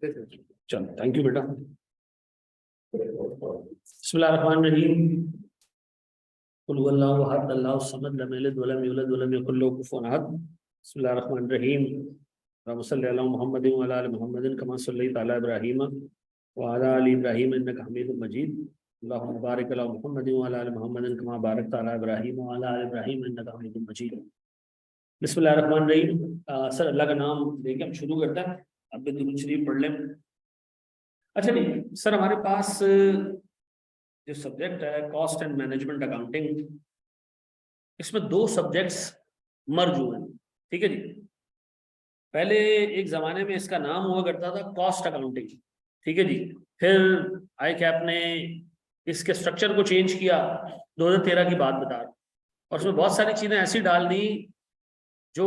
चलो, thank you बेटा। बिस्मिल्लाहिर्रहमानिर्रहीम। कुल हुवल्लाहु अहद अल्लाहु समद लम यलिद वलम यूलद वलम यकुल लहू कुफुवन अहद। बिस्मिल्लाहिर्रहमानिर्रहीम। अल्लाहुम्मा सल्लि अला मुहम्मदिन व अला आलि मुहम्मदिन कमा सल्लैता अला इब्राहीम व अला आलि इब्राहीम इन्नका हमीदुम मजीद। अल्लाहुम्मा बारिक अला मुहम्मदिन व अला आलि मुहम्मदिन कमा बारकता अला इब्राहीम व अला आलि इब्राहीम इन्नका हमीदुम मजीद। बिस्मिल्लाहिर्रहमानिर्रहीम। सर अल्लाह का नाम लेके हम शुरू करते हैं। अब भी दुरूद शरीफ पढ़ लें। अच्छा नहीं सर, हमारे पास जो सब्जेक्ट है कॉस्ट एंड मैनेजमेंट अकाउंटिंग, इसमें दो सब्जेक्ट्स मर्ज हुए हैं। ठीक है जी। पहले एक जमाने में इसका नाम हुआ करता था कॉस्ट अकाउंटिंग। ठीक है जी। फिर आई कैप ने इसके स्ट्रक्चर को चेंज किया। 2013 की बात बता रहा हूं। और उसमें बहुत सारी चीजें ऐसी डाल दी जो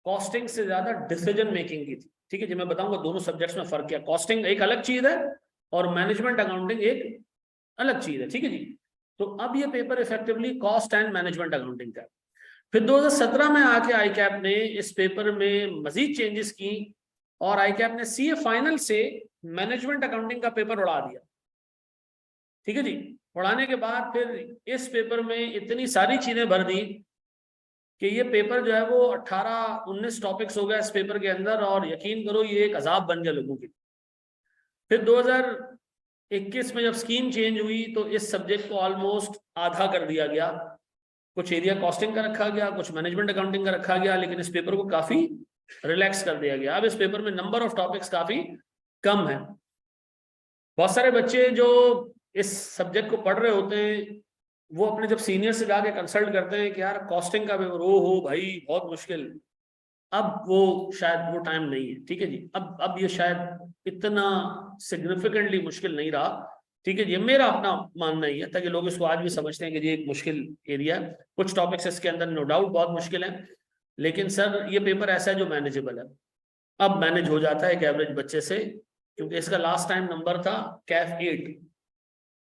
कॉस्टिंग से ज्यादा डिसीजन मेकिंग की थी। ठीक है जी। मैं बताऊंगा दोनों सब्जेक्ट्स में फर्क क्या। कॉस्टिंग एक अलग चीज है और मैनेजमेंट अकाउंटिंग एक अलग चीज है। ठीक है जी। तो अब ये paper effectively cost and management accounting का। फिर 2017 में आके आई कैप ने इस पेपर में मजीद चेंजेस की और आई कैप ने सीए फाइनल से मैनेजमेंट अकाउंटिंग का पेपर उड़ा दिया। ठीक है जी। उड़ाने के बाद फिर इस पेपर में इतनी सारी चीजें भर दी कि ये पेपर जो है वो 18-19 टॉपिक्स हो गया इस पेपर के अंदर। और यकीन करो ये एक अजाब बन गया लोगों की। फिर 2021 में जब स्कीम चेंज हुई तो इस सब्जेक्ट को ऑलमोस्ट आधा कर दिया गया। कुछ एरिया कॉस्टिंग का रखा गया, कुछ मैनेजमेंट अकाउंटिंग का रखा गया, लेकिन इस पेपर को काफी रिलैक्स कर दिया गया। अब इस पेपर में नंबर ऑफ टॉपिक्स काफी कम है। बहुत सारे बच्चे जो इस सब्जेक्ट को पढ़ रहे होते हैं वो अपने जब सीनियर से जाके कंसल्ट करते हैं कि यार कॉस्टिंग का पेपर हो भाई बहुत मुश्किल। अब वो शायद वो टाइम नहीं है। ठीक है जी। अब ये शायद इतना सिग्निफिकेंटली मुश्किल नहीं रहा। ठीक है जी। मेरा अपना मानना ही है, ताकि लोग इसको आज भी समझते हैं कि ये एक मुश्किल एरिया है। कुछ टॉपिक्स इसके अंदर नो डाउट बहुत मुश्किल है, लेकिन सर ये पेपर ऐसा है जो मैनेजेबल है। अब मैनेज हो जाता है एक एवरेज बच्चे से, क्योंकि इसका लास्ट टाइम नंबर था कैफ 8।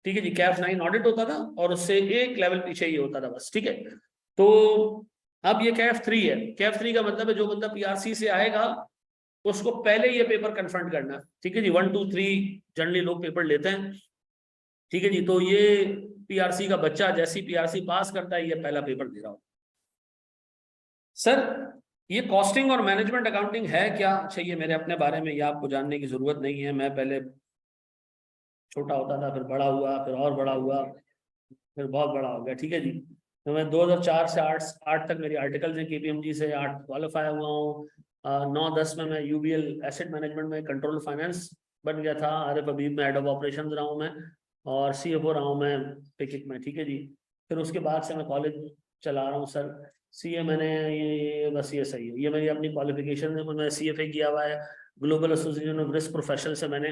ठीक है जी। कैफ 9 ऑडिट होता था और उससे एक लेवल पीछे ही होता था बस। ठीक है। तो अब ये कैफ 3 है। कैफ 3 का मतलब है जो बंदा पीआरसी से आएगा उसको पहले ये पेपर कन्फ्रंट करना है। ठीक है जी। 1 2 3 जनरली लोग पेपर लेते हैं। ठीक है जी। तो ये पीआरसी का बच्चा जैसी पीआरसी पास करता है ये पहला पेपर दे रहा हो। सर ये कॉस्टिंग और मैनेजमेंट अकाउंटिंग है क्या? अच्छा ये मेरे अपने बारे में, ये आपको जानने की जरूरत नहीं है। मैं पहले छोटा होता था, फिर बड़ा हुआ, फिर और बड़ा हुआ, फिर बहुत बड़ा हो गया। ठीक है जी। तो मैं 2004 से 8 तक मेरी आर्टिकल्स हैं केपीएमजी से। 8 क्वालिफाई हुआ हूँ। 9-10 में मैं यूबीएल एसेट मैनेजमेंट में कंट्रोल फाइनेंस बन गया था। आरिफ हबीब में हेड ऑफ ऑपरेशन रहा हूँ मैं, और सीएफओ रहा हूँ मैं पिकिक में। ठीक है जी। फिर उसके बाद से मैं कॉलेज चला रहा हूँ सर। सीए मैंने ये बस ये सही है, ये मेरी अपनी क्वालिफिकेशन है। मैंने सीएफए किया हुआ है। Global association of risk professional से मैंने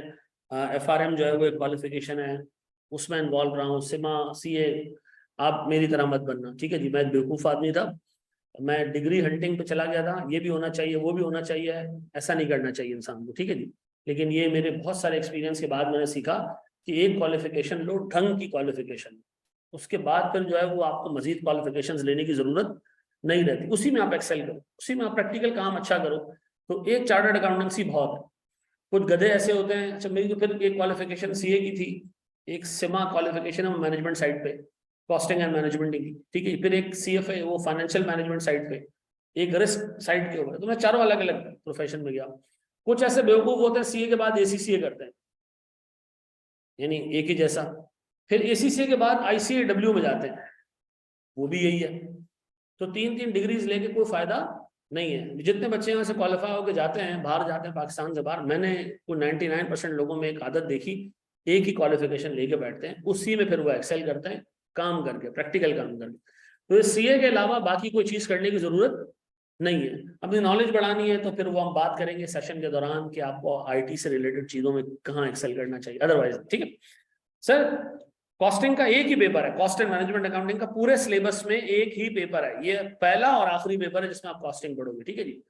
एफआरएम जो है वो एक क्वालिफिकेशन है, उसमें इन्वॉल्व रहा हूँ। सिमा सीए। आप मेरी तरह मत बनना। ठीक है जी। मैं बेवकूफ़ आदमी था, मैं डिग्री हंटिंग पे चला गया था। ये भी होना चाहिए, वो भी होना चाहिए, ऐसा नहीं करना चाहिए इंसान को। ठीक है जी। लेकिन ये मेरे बहुत सारे एक्सपीरियंस के बाद मैंने सीखा कि एक क्वालिफिकेशन लो, ढंग की क्वालिफिकेशन। उसके बाद फिर जो है वो आपको मजीद क्वालिफिकेशन लेने की जरूरत नहीं रहती। उसी में आप एक्सेल करो, उसी में आप प्रैक्टिकल काम अच्छा करो। तो एक चार्टर्ड अकाउंटेंसी बहुत है। कुछ गधे ऐसे होते हैं। अच्छा मेरी तो फिर एक क्वालिफिकेशन सीए की थी, एक सिमा क्वालिफिकेशन है मैनेजमेंट साइड पे, कॉस्टिंग एंड मैनेजमेंट की। ठीक है। फिर एक सीएफए वो फाइनेंशियल मैनेजमेंट साइड पे, एक रिस्क साइड के ऊपर। तो मैं चारों अलग अलग प्रोफेशन में गया। कुछ ऐसे बेवकूफ होते हैं सीए के बाद एसीसीए करते हैं, यानी एक ही जैसा। फिर एसीसीए के बाद आईसीएडब्ल्यू में जाते हैं, वो भी यही है। तो 3-3 डिग्रीज लेके कोई फायदा नहीं है। जितने बच्चे यहाँ से क्वालिफाई होकर जाते हैं, बाहर जाते हैं पाकिस्तान से बाहर, मैंने कोई 99% लोगों में एक आदत देखी, एक ही क्वालिफिकेशन लेके बैठते हैं, उसी में फिर वो एक्सेल करते हैं काम करके, प्रैक्टिकल काम करके। तो इस सीए के अलावा बाकी कोई चीज करने की जरूरत नहीं है। अपनी नॉलेज बढ़ानी है तो फिर वो हम बात करेंगे सेशन के दौरान कि आपको आईटी से रिलेटेड चीजों में कहाँ एक्सेल करना चाहिए, अदरवाइज। ठीक है सर। कॉस्टिंग का एक ही पेपर है, कॉस्ट एंड मैनेजमेंट अकाउंटिंग का पूरे सिलेबस में एक ही पेपर है। ये पहला और आखिरी पेपर है जिसमें आप कॉस्टिंग पढ़ोगे। ठीक है जी।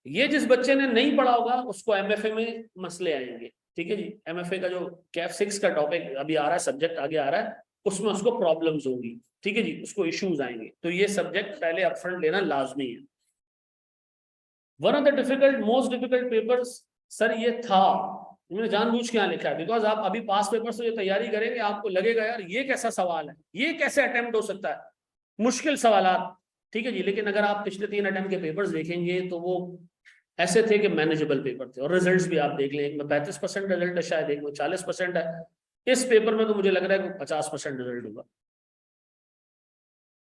ये जिस बच्चे ने नहीं पढ़ा होगा उसको एमएफए में मसले आएंगे। ठीक है जी। एमएफए का जो कैफ 6 का टॉपिक अभी आ रहा है, सब्जेक्ट आगे आ रहा है, उसमें उसको प्रॉब्लम्स होंगी। ठीक है जी। उसको इश्यूज आएंगे। तो ये सब्जेक्ट पहले अपफ्रंट लेना लाजमी है। One of the difficult, most difficult papers sir ये था, मैंने जानबूझ के यहाँ लिखा है, बिकॉज आप अभी पास पेपर से जो तैयारी करेंगे आपको लगेगा यार ये कैसा सवाल है, ये कैसे अटेम्प्ट हो सकता है, मुश्किल सवालात। ठीक है जी, लेकिन अगर आप पिछले 3 अटेम्प्ट के पेपर्स देखेंगे तो वो ऐसे थे कि मैनेजेबल पेपर थे। और रिजल्ट्स भी आप देख लें, एक में 35% रिजल्ट है शायद, एक में 40% है। इस पेपर में तो मुझे लग रहा है कि 50% रिजल्ट होगा।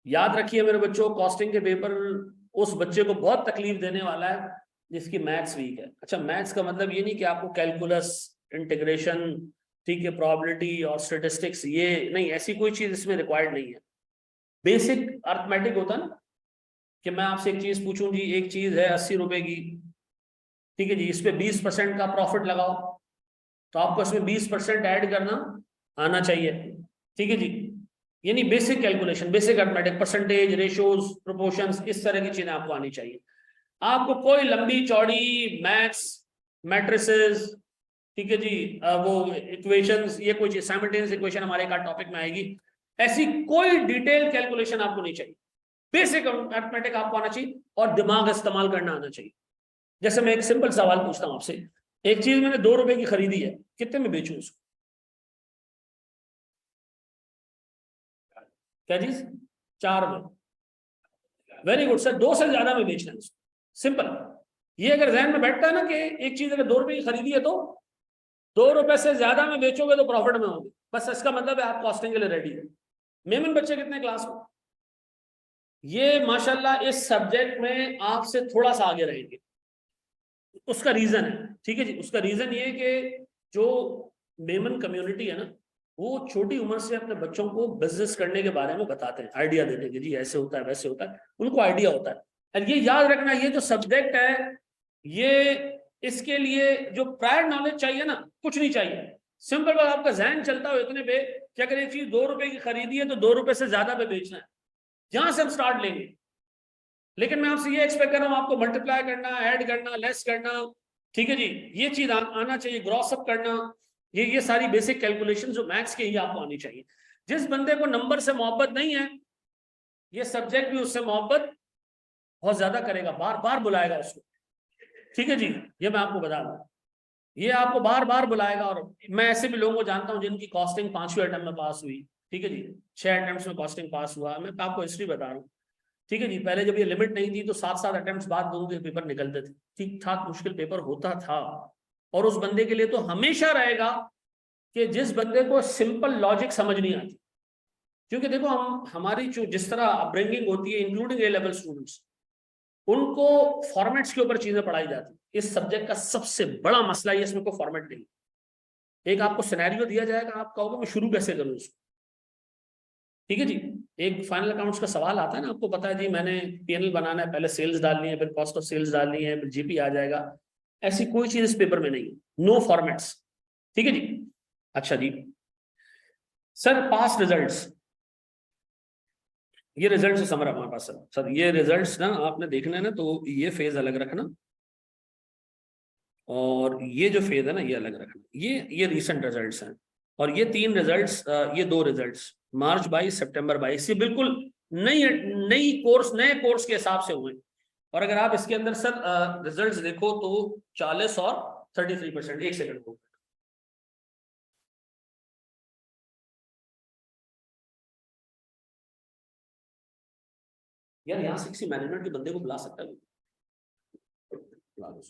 याद रखिए मेरे बच्चों, कॉस्टिंग के पेपर उस बच्चे को बहुत तकलीफ देने वाला है जिसकी मैथ्स वीक है। अच्छा, मैथ्स का मतलब ये नहीं कि आपको कैलकुलस, इंटीग्रेशन, ठीक है, प्रोबेबिलिटी और स्टैटिस्टिक्स, ये नहीं, ऐसी कोई चीज इसमें रिक्वायर्ड नहीं है। बेसिक अर्थमेटिक होता ना, कि मैं आपसे एक चीज पूछूं जी, एक चीज है 80 रुपए की, ठीक है जी, इस पे 20% का प्रॉफिट लगाओ, तो आपको इसमें 20% ऐड करना आना चाहिए। ठीक है जी, यानी basic calculation, basic arithmetic, percentage, ratios, proportions, इस तरह की चीजें आपको आनी चाहिए। आपको कोई लंबी चौड़ी मैथ्स, मैट्रिसेस, ठीक है जी, वो इक्वेशंस, ये कोई चीज साइमल्टेनियस इक्वेशन हमारे एक टॉपिक में आएगी, ऐसी कोई डिटेल कैलकुलेशन आपको नहीं चाहिए। बेसिक अर्थमेटिक आपको आना चाहिए और दिमाग इस्तेमाल करना आना चाहिए। जैसे मैं एक सिंपल सवाल पूछता हूं आपसे, एक चीज मैंने 2 रुपए की खरीदी है, कितने में बेचूं उसको? क्या चीज? 4 में। वेरी गुड सर, 2 से ज्यादा में बेचना है उसको। सिंपल। ये अगर जहन में बैठता है ना कि एक चीज अगर 2 रुपए की खरीदी है तो 2 रुपए से ज्यादा में बेचोगे तो प्रॉफिट में होगी, बस इसका मतलब है आप कॉस्टिंग के लिए रेडी है। मेमन बच्चे कितने क्लास में? ये माशाल्लाह इस सब्जेक्ट में आपसे थोड़ा सा आगे रहेंगे। उसका रीजन है, ठीक है जी, उसका रीजन ये है कि जो मेमन कम्युनिटी है ना, वो छोटी उम्र से अपने बच्चों को बिजनेस करने के बारे में बताते हैं, आइडिया देते हैं कि जी ऐसे होता है वैसे होता है, उनको आइडिया होता है। और ये याद रखना, ये जो सब्जेक्ट है, ये इसके लिए जो प्रायर नॉलेज चाहिए ना, कुछ नहीं चाहिए। सिंपल बात, आपका जहन चलता हो इतने पे कि अगर ये चीज 2 रुपए की खरीदी है तो 2 रुपए से ज्यादा पे बेचना है, जहां से हम स्टार्ट लेंगे। लेकिन मैं आपसे ये एक्सपेक्ट कर रहा हूं आपको मल्टीप्लाई करना, ऐड करना, लेस करना, ठीक है जी, ये चीज आना चाहिए, ग्रॉस अप करना, ये सारी बेसिक कैलकुलेशन जो मैथ्स के ही आपको आनी चाहिए। जिस बंदे को नंबर से मोहब्बत नहीं है, ये सब्जेक्ट भी उससे मोहब्बत बहुत ज्यादा करेगा, बार बार बुलाएगा उसको। ठीक है जी, ये मैं आपको बता दूं, ये आपको बार बार बुलाएगा। और मैं ऐसे भी लोगों को जानता हूं जिनकी कॉस्टिंग 5वें अटेम्प्ट में पास हुई, ठीक है जी, 6 अटेम्प्ट में कॉस्टिंग पास हुआ। मैं आपको हिस्ट्री बता रहा हूँ, ठीक है जी, पहले जब ये लिमिट नहीं थी तो 7-7 अटेम्प्ट्स बाद लोगों के पेपर निकलते थे, ठीक ठाक मुश्किल पेपर होता था। और उस बंदे के लिए तो हमेशा रहेगा कि जिस बंदे को सिंपल लॉजिक समझ नहीं आती, क्योंकि देखो हम, हमारी जो जिस तरह अपब्रिंगिंग होती है, इंक्लूडिंग ए लेवल स्टूडेंट्स, उनको फॉर्मेट्स के ऊपर चीजें पढ़ाई जाती है। इस सब्जेक्ट का सबसे बड़ा मसला ये, इसमें कोई फॉर्मेट नहीं। एक आपको सिनेरियो दिया जाएगा, आप कहोगे मैं शुरू कैसे करूं उसको, ठीक है जी। एक फाइनल अकाउंट्स का सवाल आता है ना, आपको पता है जी, मैंने पीएनएल बनाना है, पहले सेल्स डालनी है, फिर कॉस्ट ऑफ सेल्स डालनी है, फिर जीपी आ जाएगा। ऐसी कोई चीज इस पेपर में नहीं है, नो फॉर्मेट्स, ठीक है जी। अच्छा जी सर, पास रिजल्ट्स, ये रिजल्ट से समझ हमारे पास सर, ये रिजल्ट्स ना आपने देखना है ना, तो ये फेज अलग रखना और ये जो फेज है ना ये अलग रखना। ये रीसेंट रिजल्ट्स हैं, और ये 3 रिजल्ट्स, ये 2 रिजल्ट्स मार्च 22, सितंबर 22, ये बिल्कुल नई नई कोर्स, नए कोर्स के हिसाब से हुए। और अगर आप इसके अंदर सर रिजल्ट्स देखो तो 40 और 33%। एक सेकंड को, यार यहाँ से किसी मैनेजमेंट के बंदे को बुला सकता है? बुला दो।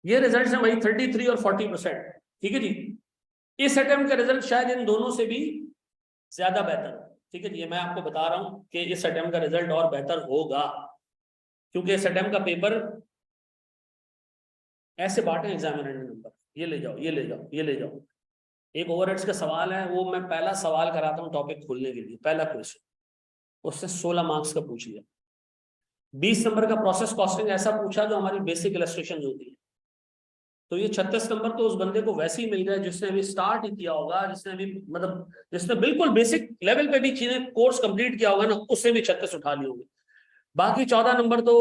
ये रिजल्ट है भाई 33 और 40%, ठीक है जी। इस अटेम्प्ट का रिजल्ट शायद इन दोनों से भी ज्यादा बेहतर हो, ठीक है जी। मैं आपको बता रहा हूं कि इस अटेम्प्ट का रिजल्ट और बेहतर होगा, क्योंकि इस अटेम्प्ट का पेपर ऐसे बांटे एग्जामिनर ने नंबर, ये ले जाओ, ये ले जाओ, ये ले जाओ। एक ओवरहेड्स का सवाल है, वो मैं पहला सवाल कराता हूँ टॉपिक खोलने के लिए, पहला क्वेश्चन उससे 16 मार्क्स का पूछ लिया। 20 नंबर का प्रोसेस कॉस्टिंग ऐसा पूछा जो हमारी बेसिक इलस्ट्रेशन होती है, तो ये 36 नंबर तो उस बंदे को वैसे ही मिल गया जिसने अभी स्टार्ट ही किया होगा, जिसने अभी मतलब जिसने बिल्कुल बेसिक लेवल पे भी चीजें कोर्स कंप्लीट किया होगा ना, उससे भी 36 उठा लिए होंगे। बाकी 14 नंबर तो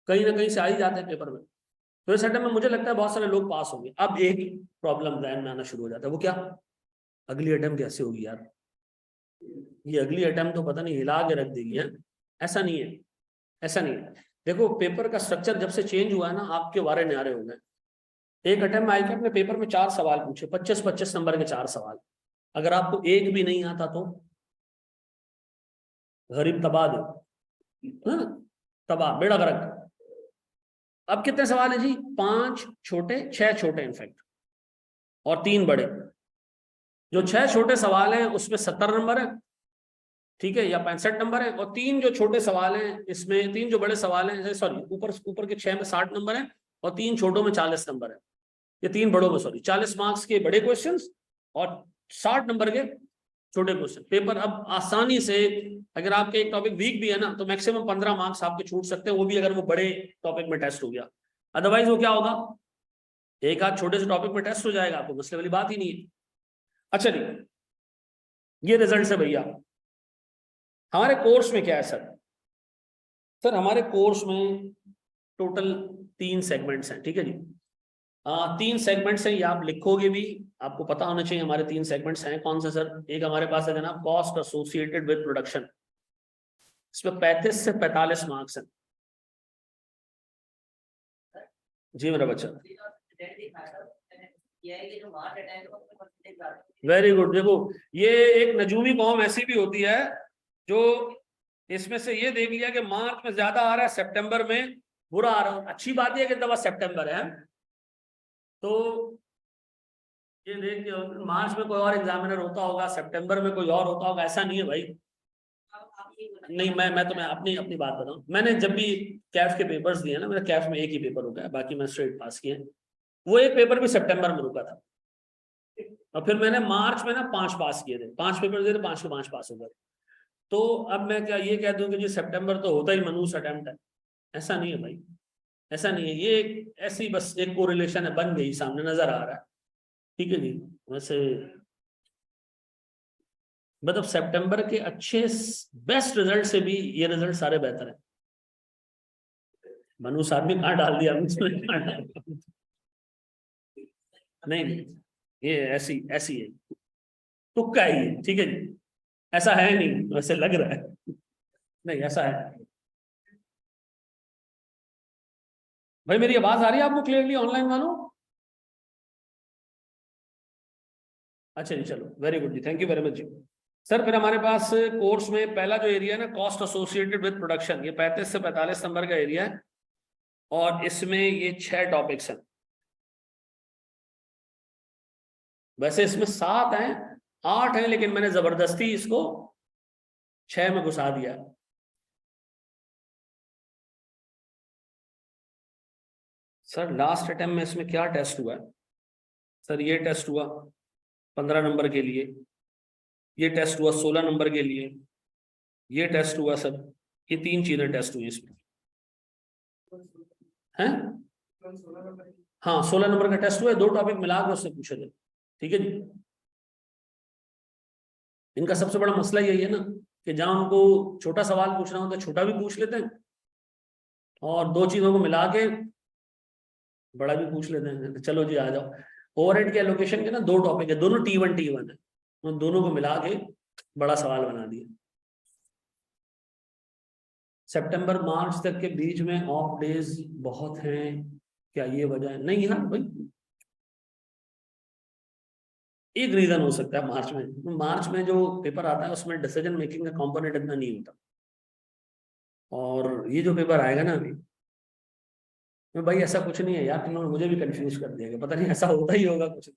कहीं ना कहीं से आ ही जाते हैं पेपर में। तो इस अटेम्प्ट में मुझे लगता है बहुत सारे लोग पास होंगे। अब एक प्रॉब्लम ध्यान में आना शुरू हो जाता है, वो क्या? अगली अटेम्प्ट कैसे होगी यार? ये अगली अटेम्प्ट तो पता नहीं हिला के रख देगी है। ऐसा नहीं है, ऐसा नहीं है। देखो पेपर का स्ट्रक्चर जब से चेंज हुआ है ना, आपके वारे न्यारे हो गए। एक अटेम्प्ट आई अपने पेपर में 4 सवाल पूछे, 25-25 नंबर के 4 सवाल। अगर आपको एक भी नहीं आता तो गरीब तबाह दो, हाँ? तबाह, बेड़ा गर्क। अब कितने सवाल है जी? 5 छोटे, 6 छोटे इनफैक्ट, और 3 बड़े। जो 6 छोटे सवाल हैं उसमें 70 नंबर है, ठीक है, या 65 नंबर है। और 3 जो छोटे सवाल हैं इसमें, 3 जो बड़े सवाल हैं, सॉरी, ऊपर ऊपर के 6 में 60 नंबर है, और 3 छोटों में 40 नंबर है। ये 3 बड़ों में, सॉरी, 40 मार्क्स के बड़े क्वेश्चंस और 60 नंबर के छोटे क्वेश्चन। पेपर अब आसानी से, अगर आपके एक टॉपिक वीक भी है ना, तो मैक्सिमम 15 मार्क्स आपके छूट सकते हैं, वो भी अगर वो बड़े टॉपिक में टेस्ट हो गया। अदरवाइज वो क्या होगा, एक आध छोटे से टॉपिक में टेस्ट हो जाएगा, आपको मसले वाली बात ही नहीं है। अच्छा जी, ये रिजल्ट है भैया। हमारे कोर्स में क्या है सर? सर हमारे कोर्स में टोटल 3 सेगमेंट्स हैं, ठीक है जी। 3 सेगमेंट्स हैं, ये आप लिखोगे भी, आपको पता होना चाहिए हमारे 3 सेगमेंट्स हैं कौन से सर। एक हमारे पास है जनाब कॉस्ट एसोसिएटेड विद प्रोडक्शन, इसमें 35 से 45 मार्क्स हैं। जी मेरा बच्चा, वेरी गुड। देखो ये एक नजूमी कौम ऐसी भी होती है जो इसमें से ये देख लिया कि मार्च में ज्यादा आ रहा है, सितंबर में बुरा आ रहा है। अच्छी बात है कि दवा सितंबर है, तो ये देख के मार्च में कोई और एग्जामिनर होता होगा, सितंबर में कोई और होता होगा, ऐसा नहीं है भाई। नहीं, मैं तो मैं अपनी अपनी बात बताऊं, मैंने जब भी कैफ के पेपर्स दिए ना, मेरा कैफ में एक ही पेपर रुका है, बाकी मैं स्ट्रेट पास किए। वो एक पेपर भी सितंबर में रुका था, और फिर मैंने मार्च में ना 5 पास किए थे, 5 पेपर दिए थे, 5 के 5 पास हो गए। तो अब मैं क्या ये कह दूं कि जी सितंबर तो होता ही मनूस अटेम्प्ट है, ऐसा नहीं है भाई, ऐसा नहीं है। ये एक ऐसी बस एक कोरिलेशन है, बन गई, सामने नजर आ रहा है, ठीक है जी। वैसे मतलब सितंबर के अच्छे बेस्ट रिजल्ट से भी ये रिजल्ट सारे बेहतर है। मनु साहब भी कहाँ डाल दिया नहीं नहीं, ये ऐसी ऐसी है, तुक्का ही है, ठीक है जी, ऐसा है नहीं, वैसे लग रहा है, नहीं ऐसा है। भाई मेरी आवाज आ रही है आपको क्लियरली ऑनलाइन वालों? अच्छा जी, चलो वेरी गुड जी, थैंक यू वेरी मच जी। सर फिर हमारे पास कोर्स में पहला जो एरिया है ना, कॉस्ट एसोसिएटेड विद प्रोडक्शन, ये 35 से 45 नंबर का एरिया है, और इसमें ये 6 टॉपिक्स हैं। वैसे इसमें 7 हैं, 8 हैं, लेकिन मैंने जबरदस्ती इसको 6 में घुसा दिया। सर लास्ट अटेम्प्ट में इसमें क्या टेस्ट हुआ है? सर ये टेस्ट हुआ 15 नंबर के लिए, ये टेस्ट हुआ 16 नंबर के लिए, ये टेस्ट हुआ सर, ये 3 चीजें टेस्ट हुई इसमें हैं। हाँ 16 नंबर का टेस्ट हुआ है, 2 टॉपिक मिला के उससे पूछे थे, ठीक है जी। इनका सबसे बड़ा मसला यही है ना कि जहां उनको छोटा सवाल पूछना होता है छोटा भी पूछ लेते हैं, और 2 चीजों को मिला के बड़ा भी पूछ लेते हैं। तो चलो जी आ जाओ, ओवरहेड के एलोकेशन के ना 2 टॉपिक है, दोनों T1 है, उन दोनों को मिला के बड़ा सवाल बना दिया। सितंबर मार्च तक के बीच में ऑफ डेज बहुत हैं, क्या ये वजह है? नहीं हाँ भाई, एक रीजन हो सकता है मार्च में जो पेपर आता है उसमें डिसीजन मेकिंग का कंपोनेंट इतना नहीं होता, और ये जो पेपर आएगा ना अभी, मैं भाई ऐसा कुछ नहीं है यार, तुम लोग मुझे भी कंफ्यूज कर दिया, पता नहीं ऐसा होता ही होगा कुछ।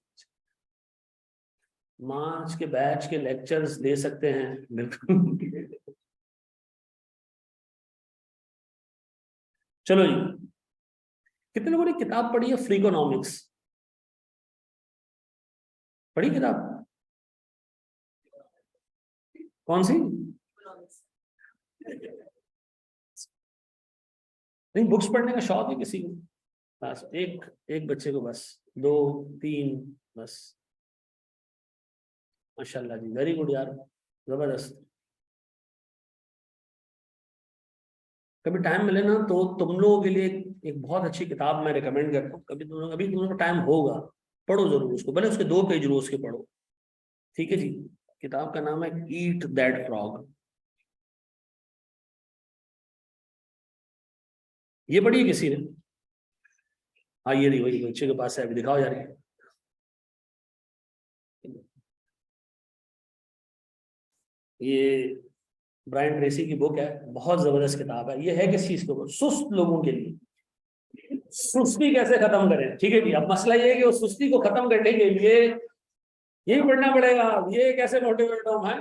मार्च के बैच के लेक्चर्स दे सकते हैं बिल्कुल चलो जी, कितने लोगों ने किताब पढ़ी है फ्रीकोनॉमिक्स? पढ़ी किताब? कौन सी? नहीं, बुक्स पढ़ने का शौक है किसी को? बस एक एक बच्चे को, बस 2 3 बस। माशाल्लाह जी, वेरी गुड यार, जबरदस्त। कभी टाइम मिले ना तो तुम लोगों के लिए एक बहुत अच्छी किताब मैं रिकमेंड करता हूँ, कभी तुम लोग, अभी तुम लोग को टाइम होगा, पढ़ो जरूर उसको, भले उसके 2 पेज रोज के पढ़ो, ठीक है जी। किताब का नाम है ईट दैट फ्रॉग। ये पढ़ी है किसी ने? हाँ ये नहीं, वही बच्चे के पास है, अभी दिखाओ यार। ये ब्रायन ट्रेसी की बुक है, बहुत जबरदस्त किताब है। ये है किस चीज के ऊपर? सुस्त लोगों के लिए, सुस्ती कैसे खत्म करें। ठीक है जी, अब मसला ये है कि उस सुस्ती को खत्म करने के लिए यही पढ़ना पड़ेगा। ये कैसे मोटिवेट हो मैं,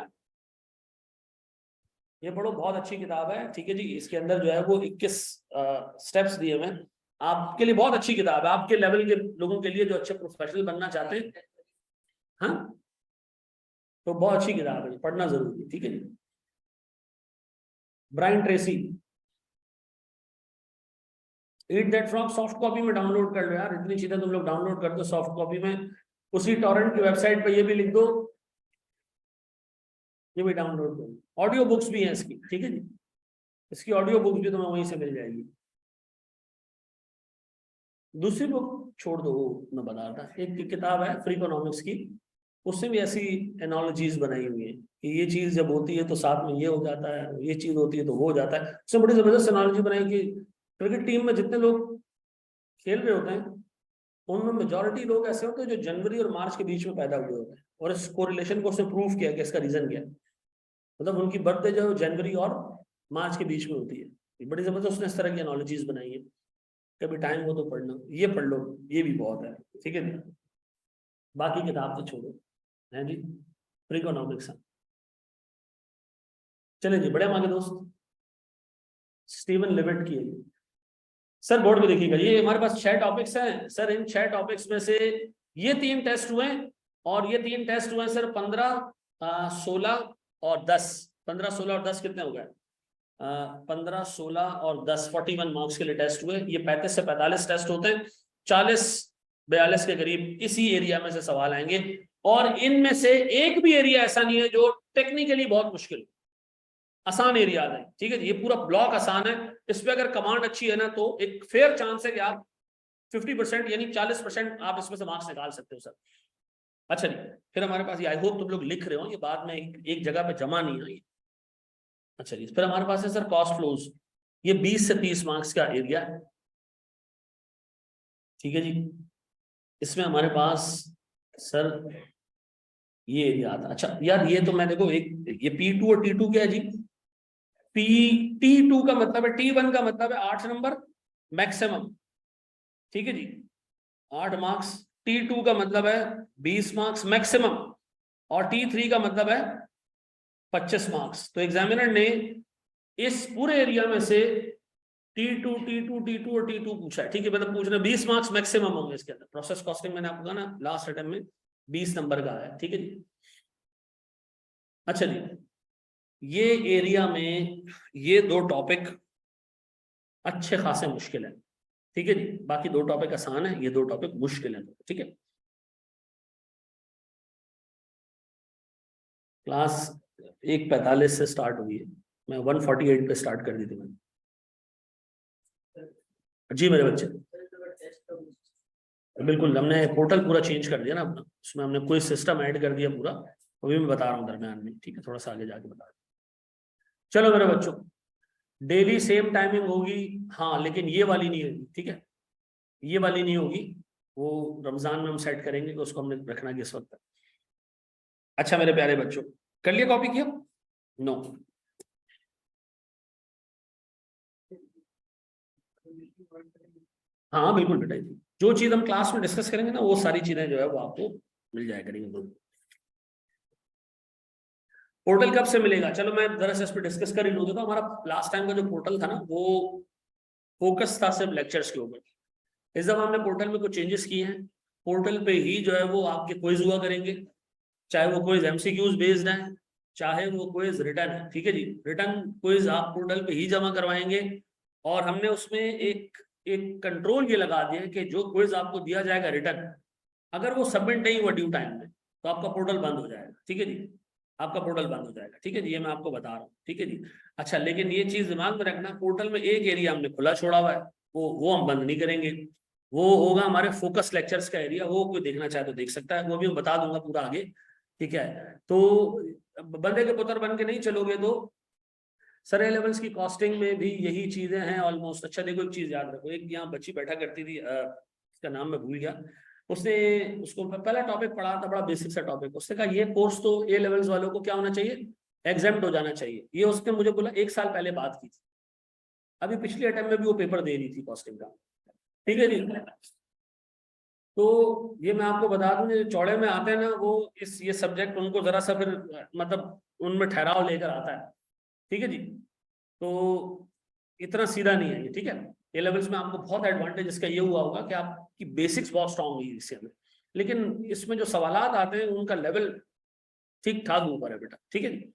ये पढ़ो, बहुत अच्छी किताब है। ठीक है जी, इसके अंदर जो है वो 21 स्टेप्स दिए हुए हैं आपके लिए। बहुत अच्छी किताब है आपके लेवल के लोगों के लिए जो अच्छे प्रोफेशनल बनना चाहते हैं। हाँ, तो बहुत अच्छी किताब है, पढ़ना जरूरी है। ठीक है जी, Brian Tracy, eat that frog. Soft copy में डाउनलोड कर लो यार, इतनी चीजें तुम लोग डाउनलोड कर दो सॉफ्ट कॉपी में। उसी टॉरेंट की वेबसाइट पे ये भी लिख दो, ये भी डाउनलोड करो। ऑडियो बुक्स भी हैं इसकी, ठीक है जी, इसकी ऑडियो बुक्स भी तुम्हें वहीं से मिल जाएगी। दूसरी बुक छोड़ दो, वो मैं बता रहा था, एक किताब है फ्रीकोनॉमिक्स की, उसमें भी ऐसी एनालॉजीज बनाई हुई है कि ये चीज जब होती है तो साथ में ये हो जाता है, ये चीज होती है तो वो हो जाता है। उसमें बड़ी जबरदस्त एनालॉजी बनाई कि क्रिकेट टीम में जितने लोग खेल रहे होते हैं उनमें मेजोरिटी लोग ऐसे होते हैं जो जनवरी और मार्च के बीच में पैदा हुए होते हैं, और इस कोरिलेशन को उसने प्रूव किया कि इसका रीजन क्या है। मतलब उनकी बर्थडे जो जनवरी और मार्च के बीच में होती है। बड़ी जबरदस्त उसने इस तरह की एनालॉजीज बनाई है, कभी टाइम हो तो पढ़ना, ये पढ़ लो, ये भी बहुत है। ठीक है, बाकी किताब तो छोड़ो, है जी, फ्रीकोनॉमिक्स। चले जी, बड़े हमारे दोस्त स्टीवन लिविट की है सर, बोर्ड में देखिएगा। ये हमारे पास 6 टॉपिक्स हैं सर। इन 6 टॉपिक्स में से ये 3 टेस्ट हुए और ये 3 टेस्ट हुए सर 15, 16 और 10। 15, 16 और 10 कितने हो गए? 15, 16 और 10 41 मार्क्स के लिए टेस्ट हुए। ये 35 से 45 टेस्ट होते हैं, 40, 42 के करीब इसी एरिया में से सवाल आएंगे। और इनमें से एक भी एरिया ऐसा नहीं है जो टेक्निकली बहुत मुश्किल, आसान एरिया है। ठीक है, ये पूरा ब्लॉक आसान है। इस पे अगर कमांड अच्छी है ना तो एक फेयर चांस है कि आप 50% यानी 40% आप इसमें से मार्क्स निकाल सकते हो सर। अच्छा जी, फिर हमारे पास ये, आई होप तुम लोग लिख रहे हो, ये बाद में एक जगह पे जमा नहीं आई। अच्छा जी, फिर हमारे पास है सर कॉस्ट फ्लोज। ये 20 से 30 मार्क्स का एरिया है। ठीक है जी, इसमें हमारे पास सर ये एरिया आता। अच्छा यार, ये तो मैं देखो, एक ये P2 और T2 क्या है जी? T2 का मतलब है, T1 का मतलब है 8 नंबर मैक्सिमम। ठीक है जी, 8 मार्क्स। T2 का मतलब है 20 मार्क्स मैक्सिमम, और T3 का मतलब है 25 मार्क्स। तो एग्जामिनर ने इस पूरे एरिया में से T2, T2, T2 और T2 पूछा है। ठीक है, मतलब पूछना 20 मार्क्स मैक्सिमम होंगे इसके अंदर। प्रोसेस कॉस्टिंग मैंने आपको कहा ना लास्ट अटेम्प्ट में 20 नंबर का है। ठीक है जी, अच्छा जी, ये एरिया में ये 2 टॉपिक अच्छे खासे मुश्किल है। ठीक है जी, बाकी 2 टॉपिक आसान है, ये 2 टॉपिक मुश्किल है। ठीक है, क्लास 1:45 से स्टार्ट हुई है, मैं 1:48 पे स्टार्ट कर दी थी मैंने। जी मेरे बच्चे, बिल्कुल, हमने पोर्टल पूरा चेंज कर दिया ना अपना, उसमें हमने कोई सिस्टम ऐड कर दिया पूरा, वो भी मैं बता रहा हूँ दरम्यान में। ठीक है, थोड़ा सा आगे जाके बता रहा हूँ। चलो मेरे बच्चों, डेली सेम टाइमिंग होगी, हाँ, लेकिन ये वाली नहीं होगी। ठीक है, ये वाली नहीं होगी, वो रमजान में हम सेट करेंगे कि उसको हमने रखना किस वक्त। अच्छा मेरे प्यारे बच्चों, कर लिया कॉपी किया? नो, हाँ बिल्कुल बेटा, जो चीज हम क्लास में डिस्कस करेंगे ना वो सारी चीजें जो है वो आपको मिल जाया करेंगे। पोर्टल कब से मिलेगा? चलो मैं जरा से इस पर डिस्कस कर ही लूँ। देखो हमारा लास्ट टाइम का जो पोर्टल था ना वो फोकस था सिर्फ लेक्चर्स के ऊपर। इस दफा हमने पोर्टल में कुछ चेंजेस किए हैं। पोर्टल पे ही जो है वो आपके क्विज हुआ करेंगे, चाहे वो क्विज MCQs बेस्ड है, चाहे वो क्विज रिटर्न है। ठीक है जी, रिटर्न क्विज आप पोर्टल पे ही जमा करवाएंगे। और हमने उसमें एक एक कंट्रोल ये लगा दिया है कि जो क्विज आपको दिया जाएगा रिटर्न, अगर वो सबमिट नहीं हुआ ड्यू टाइम में तो आपका पोर्टल बंद हो जाएगा। ठीक है जी, आपका पोर्टल बंद हो जाएगा। ठीक है जी, ये मैं आपको बता रहा हूँ। ठीक है जी, अच्छा, लेकिन ये चीज दिमाग में रखना, पोर्टल में एक एरिया हमने खुला छोड़ा हुआ है, वो हम बंद नहीं करेंगे। वो होगा हमारे फोकस लेक्चर्स का एरिया, वो कोई देखना चाहे तो देख सकता है, वो भी मैं बता दूंगा पूरा आगे। ठीक है, तो बंदे के पुत्र बन के नहीं चलोगे तो सर ए लेवल्स की कॉस्टिंग में भी यही चीजें हैं ऑलमोस्ट। अच्छा देखो एक चीज याद रखो, एक यहाँ बच्ची बैठा करती थी, इसका नाम मैं भूल गया, उसने उसको पहला टॉपिक पढ़ा था, बड़ा बेसिक सा टॉपिक, उसने कहा ये कोर्स तो ए लेवल्स वालों को क्या होना चाहिए, एग्जाम्प्ट हो जाना चाहिए। ये उसने मुझे बोला 1 साल पहले बात की थी, अभी पिछले अटेम्प्ट में भी वो पेपर दे रही थी कॉस्टिंग का, ठीक है जी। तो ये मैं आपको बता दूं, जो चौड़े में आते हैं ना वो ये सब्जेक्ट उनको जरा सा फिर मतलब उनमें ठहराव लेकर आता है, ठीक है जी। तो इतना सीधा नहीं है ये, ठीक है। ए लेवल्स में आपको बहुत एडवांटेज इसका ये हुआ होगा कि आपकी बेसिक्स बहुत स्ट्रांग हुई इससे में, लेकिन इसमें जो सवालात आते हैं उनका लेवल ठीक ठाक ऊपर है बेटा, ठीक है जी।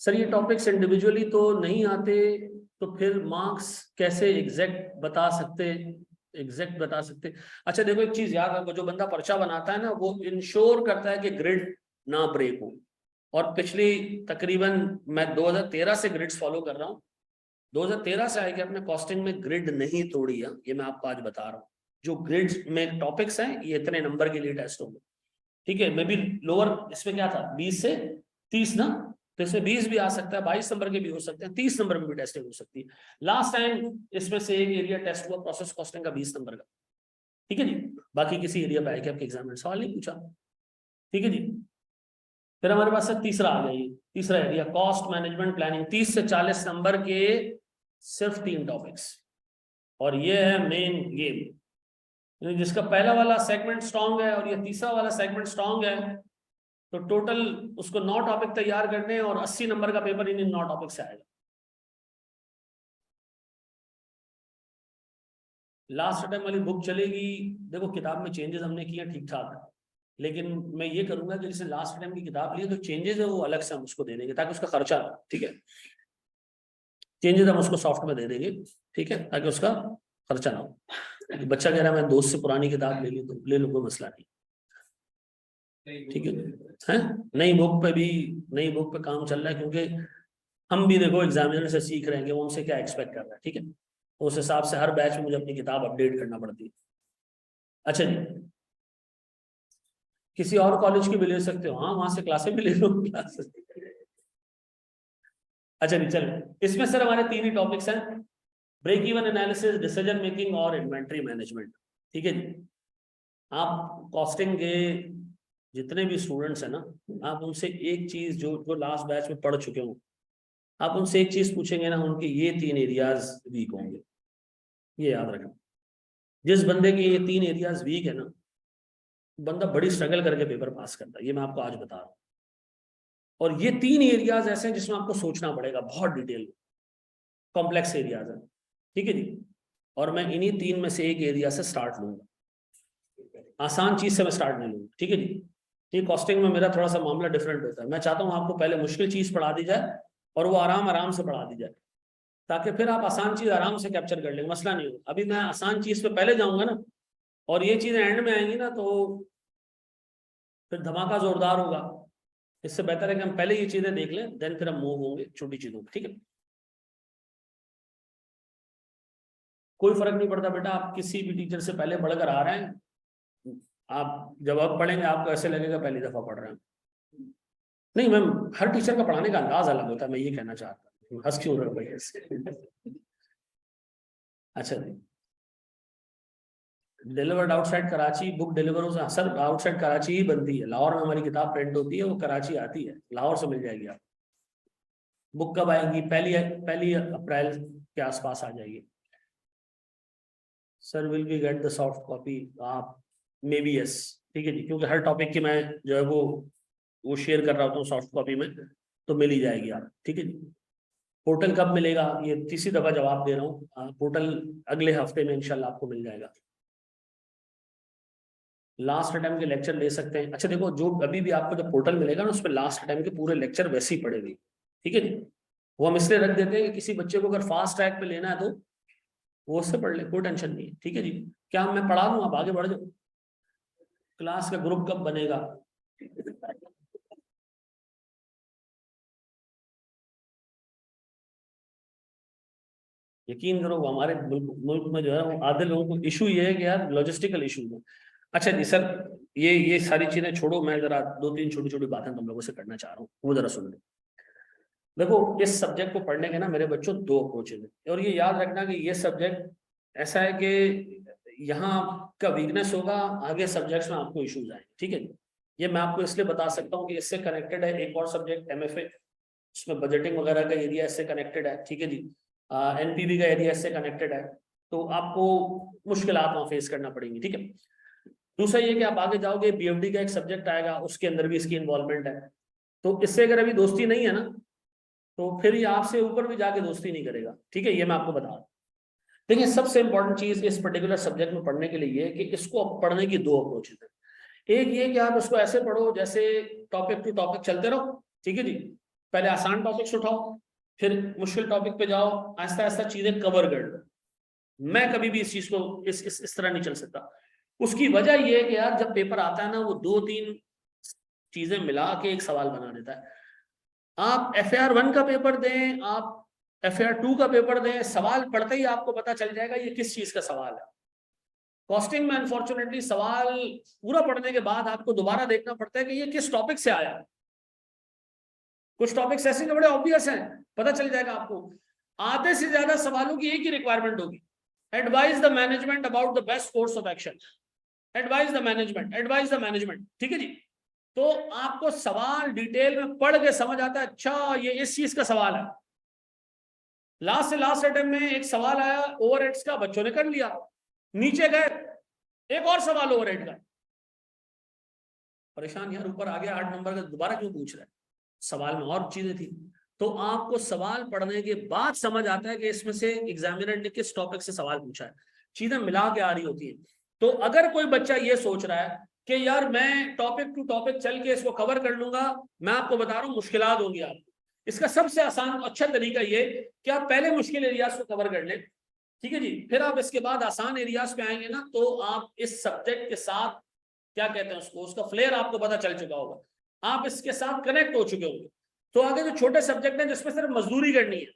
सर ये टॉपिक्स इंडिविजुअली तो नहीं आते, तो फिर मार्क्स कैसे एग्जैक्ट बता सकते। अच्छा देखो एक चीज याद रखो, जो बंदा पर्चा बनाता है ना वो इंश्योर करता है कि ग्रिड ना ब्रेक हो। और पिछली तकरीबन मैं 2013 से ग्रिड्स फॉलो कर रहा हूँ, 2013 से आए कि अपने कॉस्टिंग में ग्रिड नहीं तोड़ी है, ये मैं आपको आज बता रहा हूँ। जो ग्रिड्स में टॉपिक्स हैं ये इतने नंबर के लिए टेस्ट होंगे, ठीक है। मे बी लोअर इसमें क्या था 20 से 30 ना, तो इसमें 20 भी आ सकता है, 22 नंबर के भी हो सकते हैं, 30 नंबर में भी टेस्टिंग हो सकती है। लास्ट टाइम इसमें से एक एरिया टेस्ट हुआ प्रोसेस कॉस्टिंग का 20 नंबर का, ठीक है जी। बाकी किसी एरिया पे आए कि आपके एग्जाम में सवाल नहीं पूछा, ठीक है जी। फिर हमारे पास है तीसरा आ गया, ये तीसरा एरिया कॉस्ट मैनेजमेंट प्लानिंग, 30 से 40 नंबर के सिर्फ 3 टॉपिक्स, और ये है मेन गेम। जिसका पहला वाला सेगमेंट स्ट्रांग है और ये तीसरा वाला सेगमेंट स्ट्रांग है, तो टोटल उसको 9 टॉपिक तैयार करने हैं और 80 नंबर का पेपर इन 9 टॉपिक से आएगा। लास्ट टाइम वाली बुक चलेगी, देखो किताब में चेंजेस हमने किए ठीक ठाक, लेकिन मैं ये करूंगा कि जैसे लास्ट टाइम की किताब ली तो चेंजेस है वो अलग से हम उसको दे देंगे ताकि उसका खर्चा ना हो, ठीक है। चेंजेस हम उसको सॉफ्ट में दे देंगे, ठीक है, ताकि उसका खर्चा ना हो। बच्चा कह रहा है मैं दोस्त से पुरानी किताब ले ली, तो ले लो, कोई मसला नहीं, ठीक है। नई बुक पे भी, नई बुक पे काम चल रहा है, क्योंकि हम भी देखो एग्जामिनर से सीख रहे हैं कि वो हमसे क्या एक्सपेक्ट कर रहा है, ठीक है। उस हिसाब से हर बैच में मुझे अपनी किताब अपडेट करना पड़ती है। अच्छा जी, किसी और कॉलेज की भी ले सकते हो, हाँ वहां से क्लासेस भी ले लो क्लासेस। अच्छा जी चलो, इसमें सर हमारे 3 ही टॉपिक्स हैं, break even analysis, decision making और इन्वेंट्री मैनेजमेंट, ठीक है जी। आप कॉस्टिंग के जितने भी स्टूडेंट्स हैं ना, आप उनसे एक चीज जो जो लास्ट बैच में पढ़ चुके हो, आप उनसे एक चीज पूछेंगे ना, उनके ये 3 एरियाज वीक होंगे, ये याद रखना। जिस बंदे के ये 3 एरियाज वीक है ना, बंदा बड़ी स्ट्रगल करके पेपर पास करता है, ये मैं आपको आज बता रहा हूँ। और ये 3 एरियाज ऐसे हैं जिसमें आपको सोचना पड़ेगा बहुत डिटेल, कॉम्प्लेक्स एरियाज है, ठीक है जी। और मैं इन्हीं 3 में से एक एरिया से स्टार्ट लूंगा, आसान चीज से मैं स्टार्ट नहीं लूंगा, ठीक है जी। ये कॉस्टिंग में मेरा थोड़ा सा मामला डिफरेंट होता है, मैं चाहता हूँ आपको पहले मुश्किल चीज पढ़ा दी जाए और वो आराम आराम से पढ़ा दी जाए, ताकि फिर आप आसान चीज आराम से कैप्चर कर लेंगे, मसला नहीं होगा। अभी मैं आसान चीज पे पहले जाऊंगा ना, और ये चीजें एंड में आएंगी ना, तो फिर धमाका जोरदार होगा। इससे बेहतर है कि हम पहले ये चीजें देख लें, देन फिर हम मूव होंगे छोटी चीजों पर, ठीक है। कोई फर्क नहीं पड़ता बेटा, आप किसी भी टीचर से पहले पढ़कर आ रहे हैं, आप जब आप पढ़ेंगे आपको ऐसे लगेगा पहली दफा पढ़ रहे हैं। नहीं मैम, हर टीचर का पढ़ाने का अंदाज अलग होता है, मैं ये कहना चाहता हूँ, हंस क्यों रहे हो भैया इससे। अच्छा जी, delivered outside Karachi, book deliver हो सर आउटसाइड कराची ही बनती है, लाहौर में हमारी किताब प्रिंट होती है, वो कराची आती है, लाहौर से मिल जाएगी आप। बुक कब आएगी, पहली अप्रैल के आसपास आ जाएगी। Sir will be get the soft copy, आप मे बी यस, ठीक है जी, क्योंकि हर टॉपिक की मैं जो है वो शेयर कर रहा होता हूँ सॉफ्ट कॉपी में, तो मिल ही जाएगी आप, ठीक है जी। पोर्टल कब मिलेगा, ये तीसरी दफा जवाब दे रहा हूँ, पोर्टल अगले हफ्ते में इंशाल्लाह आपको मिल जाएगा। लास्ट टाइम के लेक्चर ले सकते हैं। अच्छा देखो, जो अभी भी आपको जब पोर्टल मिलेगा ना, उस पर लास्ट टाइम के पूरे लेक्चर वैसे ही पड़ेगी, ठीक है जी। वो हम इसलिए रख देते हैं कि किसी बच्चे को अगर फास्ट ट्रैक पे लेना है तो वो उससे पढ़ ले, कोई टेंशन नहीं है, ठीक है जी। क्या मैं पढ़ा दूँ, आप आगे बढ़ जाओ। क्लास का ग्रुप कब बनेगा, यकीन करो हमारे मुल्क में जो है वो आधे लोगों को इशू ये है कि यार लॉजिस्टिकल इशू है, अच्छा जी सर, ये सारी चीजें छोड़ो, मैं जरा 2-3 छोटी छोटी बातें तुम लोगों से करना चाह रहा हूँ, वो जरा सुन लो। देखो, इस सब्जेक्ट को पढ़ने के ना मेरे बच्चों 2 अप्रोचेज है, और ये याद रखना कि ये सब्जेक्ट ऐसा है कि यहाँ का वीकनेस होगा, आगे सब्जेक्ट्स में आपको इश्यूज आएंगे, ठीक है। ये मैं आपको इसलिए बता सकता हूँ कि इससे कनेक्टेड है एक और सब्जेक्ट MFA, उसमें बजटिंग वगैरह का एरिया इससे कनेक्टेड है, ठीक है जी। NPV का एरिया इससे कनेक्टेड है, तो आपको मुश्किलात वहाँ फेस करना पड़ेंगी, ठीक है। दूसरा ये कि आप आगे जाओगे, BFD का एक सब्जेक्ट आएगा, उसके अंदर भी इसकी इन्वॉल्वमेंट है, तो इससे अगर अभी दोस्ती नहीं है ना, तो फिर ये आपसे ऊपर भी जाके दोस्ती नहीं करेगा, ठीक है, ये मैं आपको बता रहा हूँ। देखिए, सबसे इंपॉर्टेंट चीज इस पर्टिकुलर सब्जेक्ट में पढ़ने के लिए ये है कि इसको पढ़ने की 2 अप्रोचेज है। एक ये कि आप इसको ऐसे पढ़ो जैसे टॉपिक टू टॉपिक चलते रहो, ठीक है जी। पहले आसान टॉपिक्स उठाओ, फिर मुश्किल टॉपिक पे जाओ, आहिस्ता आहिस्ता चीजें कवर कर लो। मैं कभी भी इस चीज को इस तरह नहीं चल सकता। उसकी वजह यह है कि यार जब पेपर आता है ना, वो 2-3 चीजें मिला के एक सवाल बना देता है। आप FAR 1 का पेपर दें, आप FAR 2 का पेपर दें, सवाल पढ़ते ही आपको पता चल जाएगा ये किस चीज का सवाल है। कॉस्टिंग में अनफॉर्चुनेटली सवाल पूरा पढ़ने के बाद आपको दोबारा देखना पड़ता है कि ये किस टॉपिक से आया। कुछ टॉपिक्स ऐसे जो बड़े ऑब्वियस हैं, पता चल जाएगा आपको। आधे से ज्यादा सवालों की एक ही रिक्वायरमेंट होगी, advise the management about the best course of action. Advise the management, ठीक है जी। तो आपको सवाल डिटेल में पढ़ के समझ आता है, अच्छा ये इस चीज का सवाल है। लास्ट से लास्ट अटेम्प्ट में एक सवाल आया ओवरहेड्स का, बच्चों ने कर लिया, नीचे गए एक और सवाल ओवरहेड का, परेशान, यार ऊपर आ गया 8 नंबर का, दोबारा क्यों पूछ रहा है, सवाल में और चीजें थी। तो आपको सवाल पढ़ने के बाद समझ आता है कि इसमें से एग्जामिनर ने किस टॉपिक से सवाल पूछा है, चीजें मिला के आ रही होती है। तो अगर कोई बच्चा ये सोच रहा है कि यार मैं टॉपिक टू टॉपिक चल के इसको कवर कर लूंगा, मैं आपको बता रहा हूँ मुश्किलात होंगी आपको। इसका सबसे आसान अच्छा तरीका ये कि आप पहले मुश्किल एरियाज को कवर कर लें, ठीक है जी, फिर आप इसके बाद आसान एरियाज पे आएंगे ना, तो आप इस सब्जेक्ट के साथ क्या कहते हैं उसको, उसका फ्लेयर आपको पता चल चुका होगा, आप इसके साथ कनेक्ट हो चुके होंगे। तो आगे जो छोटे सब्जेक्ट हैं जिसमें सिर्फ मजदूरी करनी है,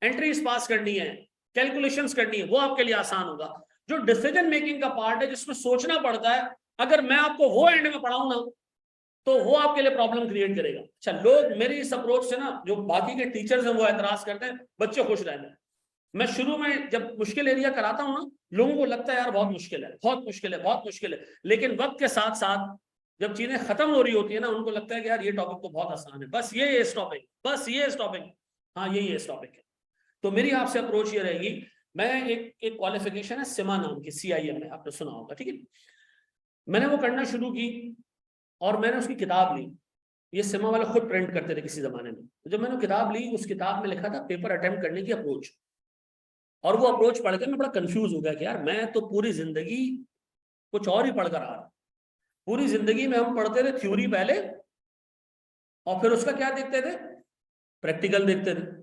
एंट्रीज पास करनी है, कैलकुलेशंस करनी है, वो आपके लिए आसान होगा। जो डिसीजन मेकिंग का पार्ट है जिसमें सोचना पड़ता है, अगर मैं आपको वो एंड में पढ़ाऊं ना, तो वो आपके लिए प्रॉब्लम क्रिएट करेगा। अच्छा, लोग मेरी इस अप्रोच से ना, जो बाकी के टीचर्स हैं वो एतराज करते हैं, बच्चे खुश रहते हैं। मैं शुरू में जब मुश्किल एरिया कराता हूँ ना, लोगों को लगता है यार बहुत मुश्किल है, बहुत मुश्किल है, बहुत मुश्किल है, लेकिन वक्त के साथ साथ जब चीजें खत्म हो रही होती है ना, उनको लगता है कि यार ये टॉपिक तो बहुत आसान है, बस ये इस टॉपिक, बस ये इस टॉपिक, हाँ यही इस टॉपिक है। तो मेरी आपसे अप्रोच ये रहेगी, मैं एक क्वालिफिकेशन है सिमा नाम की, CIM में आपने सुना होगा, ठीक है। मैंने वो करना शुरू की और मैंने उसकी किताब ली, ये सिमा वाले खुद प्रिंट करते थे किसी जमाने में। तो जब मैंने किताब ली, उस किताब में लिखा था पेपर अटेम्प्ट करने की अप्रोच, और वो अप्रोच पढ़ के मैं बड़ा कंफ्यूज हो गया कि यार मैं तो पूरी जिंदगी कुछ और ही पढ़कर आ रहा। पूरी जिंदगी में हम पढ़ते थे थ्योरी पहले, और फिर उसका क्या देखते थे, प्रैक्टिकल देखते थे।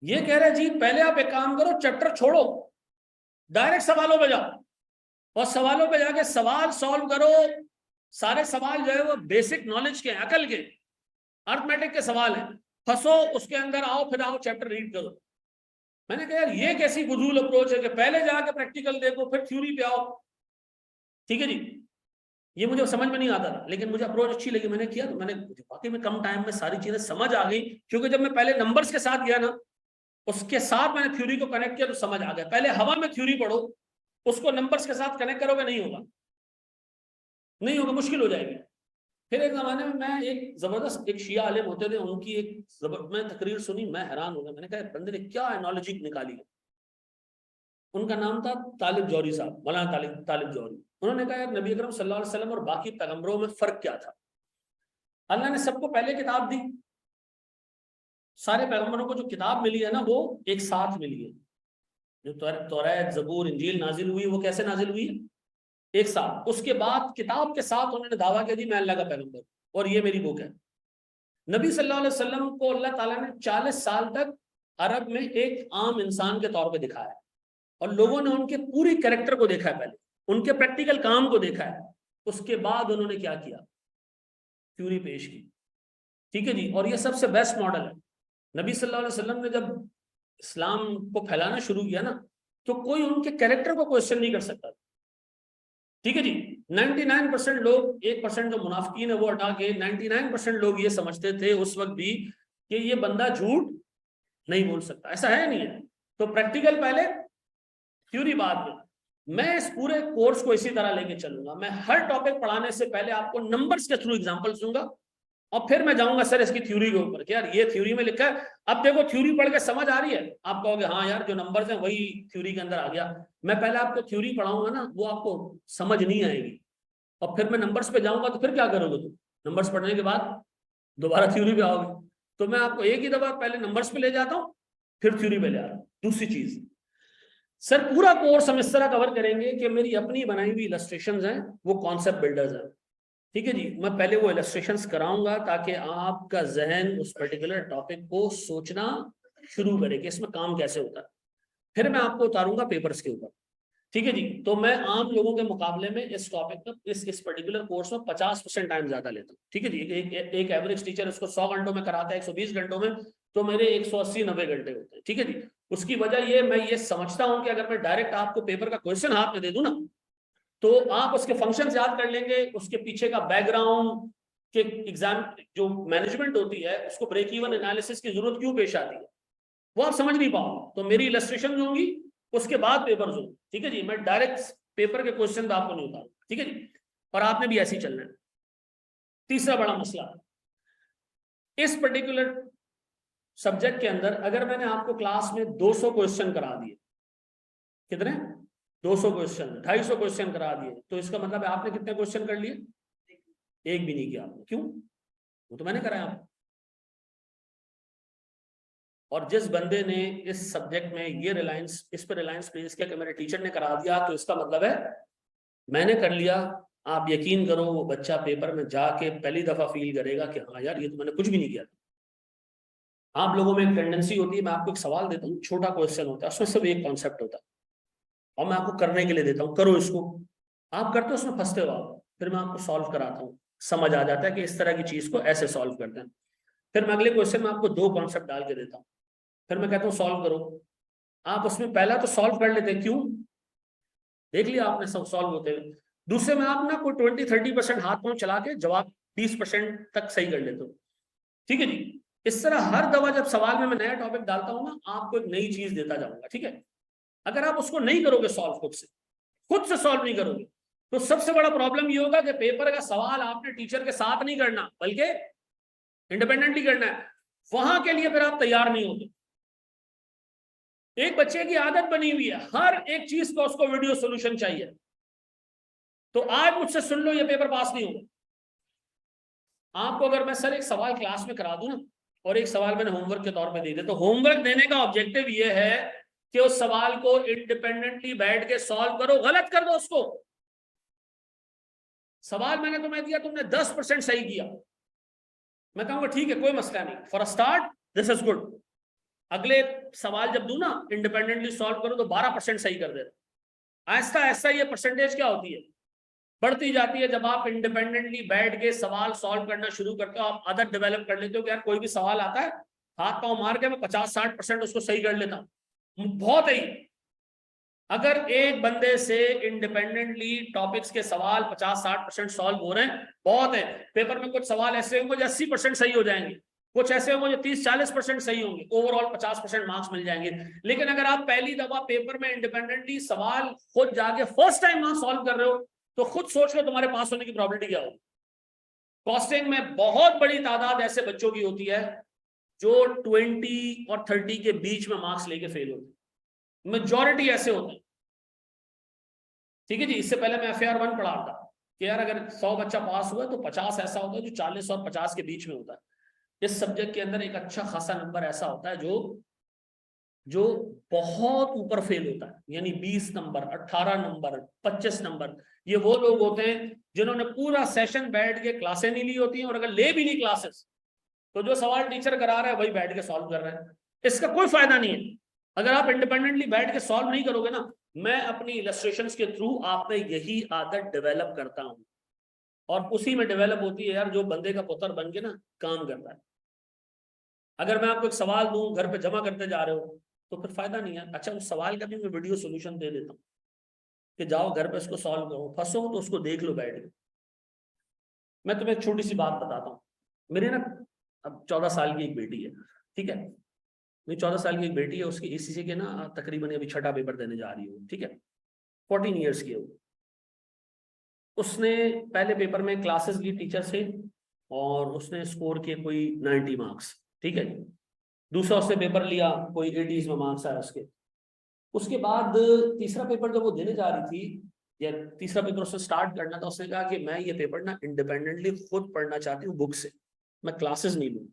ये कह रहे जी पहले आप एक काम करो, चैप्टर छोड़ो, डायरेक्ट सवालों पे जाओ, और सवालों पे जाके सवाल सॉल्व करो। सारे सवाल जो है वो बेसिक नॉलेज के, अकल के, अर्थमेटिक के सवाल हैं, फंसो उसके अंदर, आओ फिर आओ चैप्टर रीड करो। मैंने कहा यार ये कैसी फजूल अप्रोच है कि पहले जाके प्रैक्टिकल देखो फिर थ्योरी पे आओ, ठीक है जी। ये मुझे समझ में नहीं आता था, लेकिन मुझे अप्रोच अच्छी लगी, मैंने किया, तो मैंने वाकई में कम टाइम में सारी चीजें समझ आ गई। क्योंकि जब मैं पहले नंबर्स के साथ गया ना, उसके साथ मैंने थ्योरी को कनेक्ट किया, तो समझ आ गया। पहले हवा में थ्योरी पढ़ो, उसको नंबर्स के साथ कनेक्ट करोगे, नहीं होगा, नहीं होगा, मुश्किल हो जाएगी। फिर एक जमाने में मैं एक जबरदस्त एक शिया आलिम होते थे, उनकी मैं तकरीर सुनी, मैं हैरान हो गया। मैंने कहा बंदे ने क्या एनोलॉजी निकाली है। उनका नाम था तालिब जौहरी साहब, मौलाना तालिब जौहरी। उन्होंने कहा यार नबी अकरम सल्लल्लाहु अलैहि वसल्लम और बाकी पैगंबरों में फर्क क्या था। अल्लाह ने सबको पहले किताब दी, सारे पैगंबरों को जो किताब मिली है ना, वो एक साथ मिली है। जो तौरात, जबूर, इंजील नाजिल हुई, वो कैसे नाजिल हुई है, एक साथ। उसके बाद किताब के साथ उन्होंने दावा किया जी मैं अल्लाह का पैगंबर और ये मेरी बुक है। नबी सल्लल्लाहु अलैहि वसल्लम को अल्लाह ताला ने 40 साल तक अरब में एक आम इंसान के तौर पे दिखाया है, और लोगों ने उनके पूरी कैरेक्टर को देखा है, पहले उनके प्रैक्टिकल काम को देखा है, उसके बाद उन्होंने क्या किया, थ्योरी पेश की, ठीक है जी। और ये सबसे बेस्ट मॉडल है। नबी सल्लल्लाहु अलैहि वसल्लम ने जब इस्लाम को फैलाना शुरू किया ना, तो कोई उनके कैरेक्टर को क्वेश्चन नहीं कर सकता, ठीक है जी। 99% लोग, 1% जो मुनाफिकीन है वो हटा के 99% लोग ये समझते थे उस वक्त भी कि ये बंदा झूठ नहीं बोल सकता। ऐसा है नहीं है। तो प्रैक्टिकल पहले, थ्योरी बाद में। मैं इस पूरे कोर्स को इसी तरह लेके चलूंगा। मैं हर टॉपिक पढ़ाने से पहले आपको नंबर्स के थ्रू एग्जांपल्स दूंगा और फिर मैं जाऊंगा सर इसकी थ्योरी के ऊपर कि यार ये थ्योरी में लिखा है। अब देखो थ्योरी पढ़ के समझ आ रही है, आप कहोगे हाँ यार जो नंबर्स हैं वही थ्योरी के अंदर आ गया। मैं पहले आपको थ्योरी पढ़ाऊंगा ना, वो आपको समझ नहीं आएगी, और फिर मैं नंबर्स पे जाऊंगा तो फिर क्या करोगे तुम? नंबर्स पढ़ने के बाद दोबारा थ्योरी पे आओगे। तो मैं आपको एक ही दफा पहले नंबर्स पे ले जाता हूँ, फिर थ्योरी पे ले आता हूँ। दूसरी चीज, सर पूरा कोर्स हम इस तरह कवर करेंगे कि मेरी अपनी बनाई हुई इलस्ट्रेशंस हैं, वो कॉन्सेप्ट बिल्डर्स हैं। ठीक है जी, मैं पहले वो इलस्ट्रेशंस कराऊंगा ताकि आपका जहन उस पर्टिकुलर टॉपिक को सोचना शुरू करे कि इसमें काम कैसे होता है। फिर मैं आपको उतारूंगा पेपर्स के ऊपर। ठीक है जी, तो मैं आम लोगों के मुकाबले में इस टॉपिक पर इस पर्टिकुलर कोर्स में 50% टाइम ज्यादा लेता हूँ। ठीक है जी, एक एवरेज टीचर इसको 100 घंटों में कराता है, 120 घंटों में, तो मेरे 180-90 घंटे होते हैं। ठीक है जी, उसकी वजह ये, मैं ये समझता हूं कि अगर मैं डायरेक्ट आपको पेपर का क्वेश्चन हाथ में दे दूं ना, तो आप उसके फंक्शंस याद कर लेंगे, उसके पीछे का बैकग्राउंड के एग्जाम जो मैनेजमेंट होती है उसको ब्रेक इवन एनालिसिस की जरूरत क्यों पेश आती है वो आप समझ नहीं पाओ। तो मेरी इलस्ट्रेशन होंगी, उसके बाद पेपर होंगे। ठीक है जी, मैं डायरेक्ट पेपर के क्वेश्चन आपको नहीं उतारूं। ठीक है जी, और आपने भी ऐसे ही चलना है। तीसरा बड़ा मसला, इस पर्टिकुलर सब्जेक्ट के अंदर अगर मैंने आपको क्लास में 200 क्वेश्चन करा दिए, कितने? 200 क्वेश्चन, 250 क्वेश्चन करा दिए, तो इसका मतलब है आपने कितने क्वेश्चन कर लिए? एक भी नहीं किया आपने। क्यों? वो तो मैंने कराया आपको। और जिस बंदे ने इस सब्जेक्ट में ये रिलायंस, इस पर रिलायंस प्लेस किया कि मेरे टीचर ने करा दिया, तो इसका मतलब है मैंने कर लिया। आप यकीन करो वो बच्चा पेपर में जाके पहली दफा फील करेगा कि हाँ यार ये तो मैंने कुछ भी नहीं किया था। आप लोगों में एक टेंडेंसी होती है, मैं आपको एक सवाल देता हूँ, छोटा क्वेश्चन होता है, उसमें सिर्फ एक कॉन्सेप्ट होता है, और मैं आपको करने के लिए देता हूँ, करो इसको। आप करते हो, उसमें फंसते हो आप, फिर मैं आपको सॉल्व कराता हूँ, समझ आ जाता है कि इस तरह की चीज को ऐसे सॉल्व करते हैं। फिर मैं अगले क्वेश्चन में आपको 2 कॉन्सेप्ट डाल के देता हूँ, फिर मैं कहता हूँ सॉल्व करो। आप उसमें पहला तो सॉल्व कर लेते, क्यों? देख लिया आपने सब सॉल्व होते हुए। दूसरे में आप ना कोई 20-30% हाथ पांव चला के जवाब 20% तक सही कर लेते हो। ठीक है जी, इस तरह हर दफा जब सवाल में मैं नया टॉपिक डालता हूं ना, आपको एक नई चीज देता जाऊंगा। ठीक है, अगर आप उसको नहीं करोगे सॉल्व, खुद से सॉल्व नहीं करोगे, तो सबसे बड़ा प्रॉब्लम ये होगा कि पेपर का सवाल आपने टीचर के साथ नहीं करना बल्कि इंडिपेंडेंटली करना है। वहां के लिए फिर आप तैयार नहीं होते। एक बच्चे की आदत बनी हुई है हर एक चीज को उसको वीडियो सोल्यूशन चाहिए, तो आज मुझसे सुन लो, ये पेपर पास नहीं होगा। आपको अगर मैं सर एक सवाल क्लास में करा दूं ना, और एक सवाल मैंने होमवर्क के तौर पे दे दिया, तो होमवर्क देने का ऑब्जेक्टिव ये है कि उस सवाल को इंडिपेंडेंटली बैठ के सॉल्व करो, गलत कर दो उसको। सवाल मैंने तुम्हें दिया, तुमने 10% सही किया, मैं कहूंगा ठीक है कोई मसला नहीं, for a start this is good. अगले सवाल जब दूं ना, इंडिपेंडेंटली सॉल्व करो, तो 12% सही कर देता। आहिस्ता आहिस्ता ये परसेंटेज क्या होती है, बढ़ती जाती है। जब आप इंडिपेंडेंटली बैठ के सवाल सॉल्व करना शुरू करते हो, आप आदत डेवलप कर लेते हो कि यार कोई भी सवाल आता है, हाथ पांव मार के मैं 50-60% उसको सही कर लेता हूं। बहुत है। अगर एक बंदे से इंडिपेंडेंटली टॉपिक्स के सवाल 50-60% सॉल्व हो रहे हैं, बहुत है। पेपर में कुछ सवाल ऐसे होंगे जो 80% सही हो जाएंगे, कुछ ऐसे होंगे जो 30-40% सही होंगे, ओवरऑल 50% मार्क्स मिल जाएंगे। लेकिन अगर आप पहली दफा पेपर में इंडिपेंडेंटली सवाल खुद जाके फर्स्ट टाइम वहां सॉल्व कर रहे हो, तो खुद सोच लो तुम्हारे पास होने की प्रोबेबिलिटी क्या होगी। कॉस्टिंग में बहुत बड़ी तादाद ऐसे बच्चों की होती है जो 20 और 30 के बीच में मार्क्स लेके फेल होते हैं, मेजॉरिटी ऐसे होते हैं। ठीक है जी, इससे पहले मैं FAR 1 पढ़ा था कि यार अगर 100 बच्चा पास हुआ तो 50 ऐसा होता है जो 40 और 50 के बीच में होता है। इस सब्जेक्ट के अंदर एक अच्छा खासा नंबर ऐसा होता है जो जो बहुत ऊपर फेल होता है, यानी 20 नंबर, 18 नंबर, 25 नंबर। ये वो लोग होते हैं जिन्होंने पूरा सेशन बैठ के क्लासें नहीं ली होती हैं, और अगर ले भी ली क्लासेस, तो जो सवाल टीचर करा रहा है वही बैठ के सॉल्व कर रहे हैं। इसका कोई फायदा नहीं है अगर आप इंडिपेंडेंटली बैठ के सॉल्व नहीं करोगे ना। मैं अपनी इलस्ट्रेशंस के थ्रू आप में यही आदत डेवलप करता हूं, और उसी में डेवलप होती है यार जो बंदे का पुत्र बन के ना काम करता है। अगर मैं आपको एक सवाल दूं, घर पे जमा करते जा रहे हो, तो फिर फायदा नहीं है। अच्छा, उस सवाल का भी मैं वीडियो सोल्यूशन दे देता हूँ, कि जाओ घर पे इसको सॉल्व करो, फंसो तो उसको देख लो बैठ के। मैं तुम्हें एक छोटी सी बात बताता हूँ। मेरी ना अब 14 साल की एक बेटी है, ठीक है, मेरी 14 साल की एक बेटी है, उसकी एसीसी के ना तकरीबन अभी छठा पेपर देने जा रही है, ठीक है, 14 ईयर्स की है वो। उसने पहले पेपर में क्लासेस ली टीचर से और उसने स्कोर किए कोई 90 मार्क्स, ठीक है। दूसरा उसने पेपर लिया, कोई 80s में मार्क्स आया उसके। उसके बाद तीसरा पेपर जब वो देने जा रही थी, या तीसरा पेपर उसने स्टार्ट करना था, उसने कहा कि मैं ये पेपर ना इंडिपेंडेंटली खुद पढ़ना चाहती हूँ बुक से, मैं क्लासेस नहीं लूँ।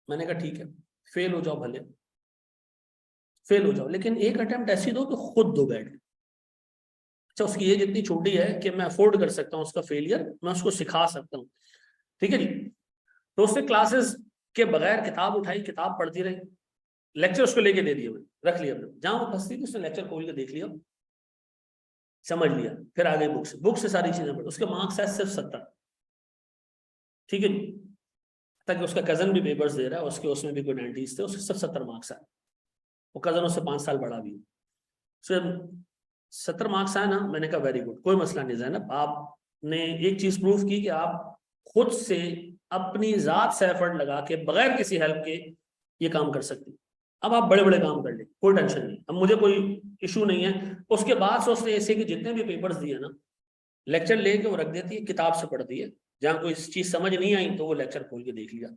मैंने कहा ठीक है, फेल हो जाओ भले, फेल हो जाओ, लेकिन एक अटेम्प्ट ऐसी दो कि खुद दो बैठ। अच्छा, उसकी एज इतनी छोटी है कि मैं अफोर्ड कर सकता हूँ उसका फेलियर, मैं उसको सिखा सकता हूँ, ठीक है जी। तो उसने क्लासेस के बगैर किताब उठाई, किताब पढ़ती रही, लेक्चर उसको लेके दे दिया, रख लिया, जहां वो फंसती थी उसने लेक्चर खोल के देख लिया, समझ लिया, फिर आ गई बुक से सारी चीजें पढ़। उसके मार्क्स है सिर्फ 70, ठीक है, ताकि उसका कजन भी पेपर्स दे रहा है, उसके उसमें भी कोई 90s थे, उसके सिर्फ 70 मार्क्स आए। वो कजन उससे 5 साल बड़ा भी, फिर 70 मार्क्स आए ना, मैंने कहा वेरी गुड, कोई मसला नहीं ज़ैनब, आपने एक चीज प्रूव की कि आप खुद से अपनी जात से एफर्ट लगा के बगैर किसी हेल्प के ये काम कर सकती। अब आप बड़े बड़े काम कर ले, कोई टेंशन नहीं, अब मुझे कोई इशू नहीं है। उसके बाद से उसने ऐसे कि जितने भी पेपर्स दिए ना, लेक्चर लेके वो रख देती है, किताब से पढ़ती है, जहाँ कोई चीज समझ नहीं आई तो वो लेक्चर खोल के देख लिया।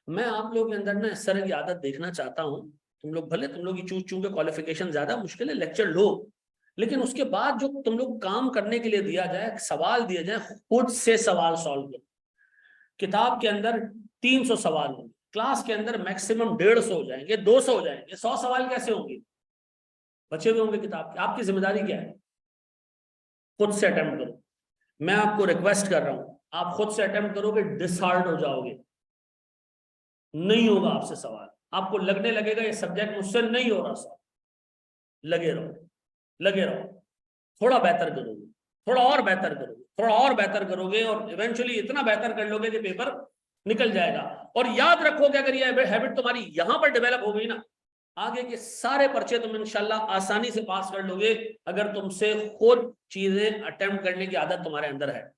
मैं आप लोगों के अंदर ना इस तरह की आदत देखना चाहता हूँ। तुम लोग भले तुम लोग की चूंकि क्वालिफिकेशन ज्यादा मुश्किल है, लेक्चर लो, लेकिन उसके बाद जो तुम लोग काम करने के लिए दिया जाए, सवाल दिया जाए, खुद से सवाल सॉल्व करो। किताब के अंदर 300 सवाल होंगे, क्लास के अंदर मैक्सिमम 150 हो जाएंगे, 200 हो जाएंगे, 100 सवाल कैसे होंगे, बचे हुए होंगे किताब के। आपकी जिम्मेदारी क्या है? खुद से अटेम्प्ट करो। मैं आपको रिक्वेस्ट कर रहा हूं, आप खुद से अटेम्प्ट करोगे डिसहार्ट हो जाओगे, नहीं होगा आपसे सवाल, आपको लगने लगेगा ये सब्जेक्ट मुझसे नहीं हो रहा सवाल। लगे रहो, लगे रहो, थोड़ा बेहतर करोगे, थोड़ा और बेहतर करोगे, थोड़ा और बेहतर करोगे, और इवेंचुअली इतना बेहतर कर लोगे कि पेपर निकल जाएगा। और याद रखो कि अगर ये हैबिट तुम्हारी यहां पर डेवलप हो गई ना, आगे के सारे पर्चे तुम इंशाल्लाह आसानी से पास कर लोगे, अगर तुमसे खुद चीजें अटेम्प्ट करने की आदत तुम्हारे अंदर है।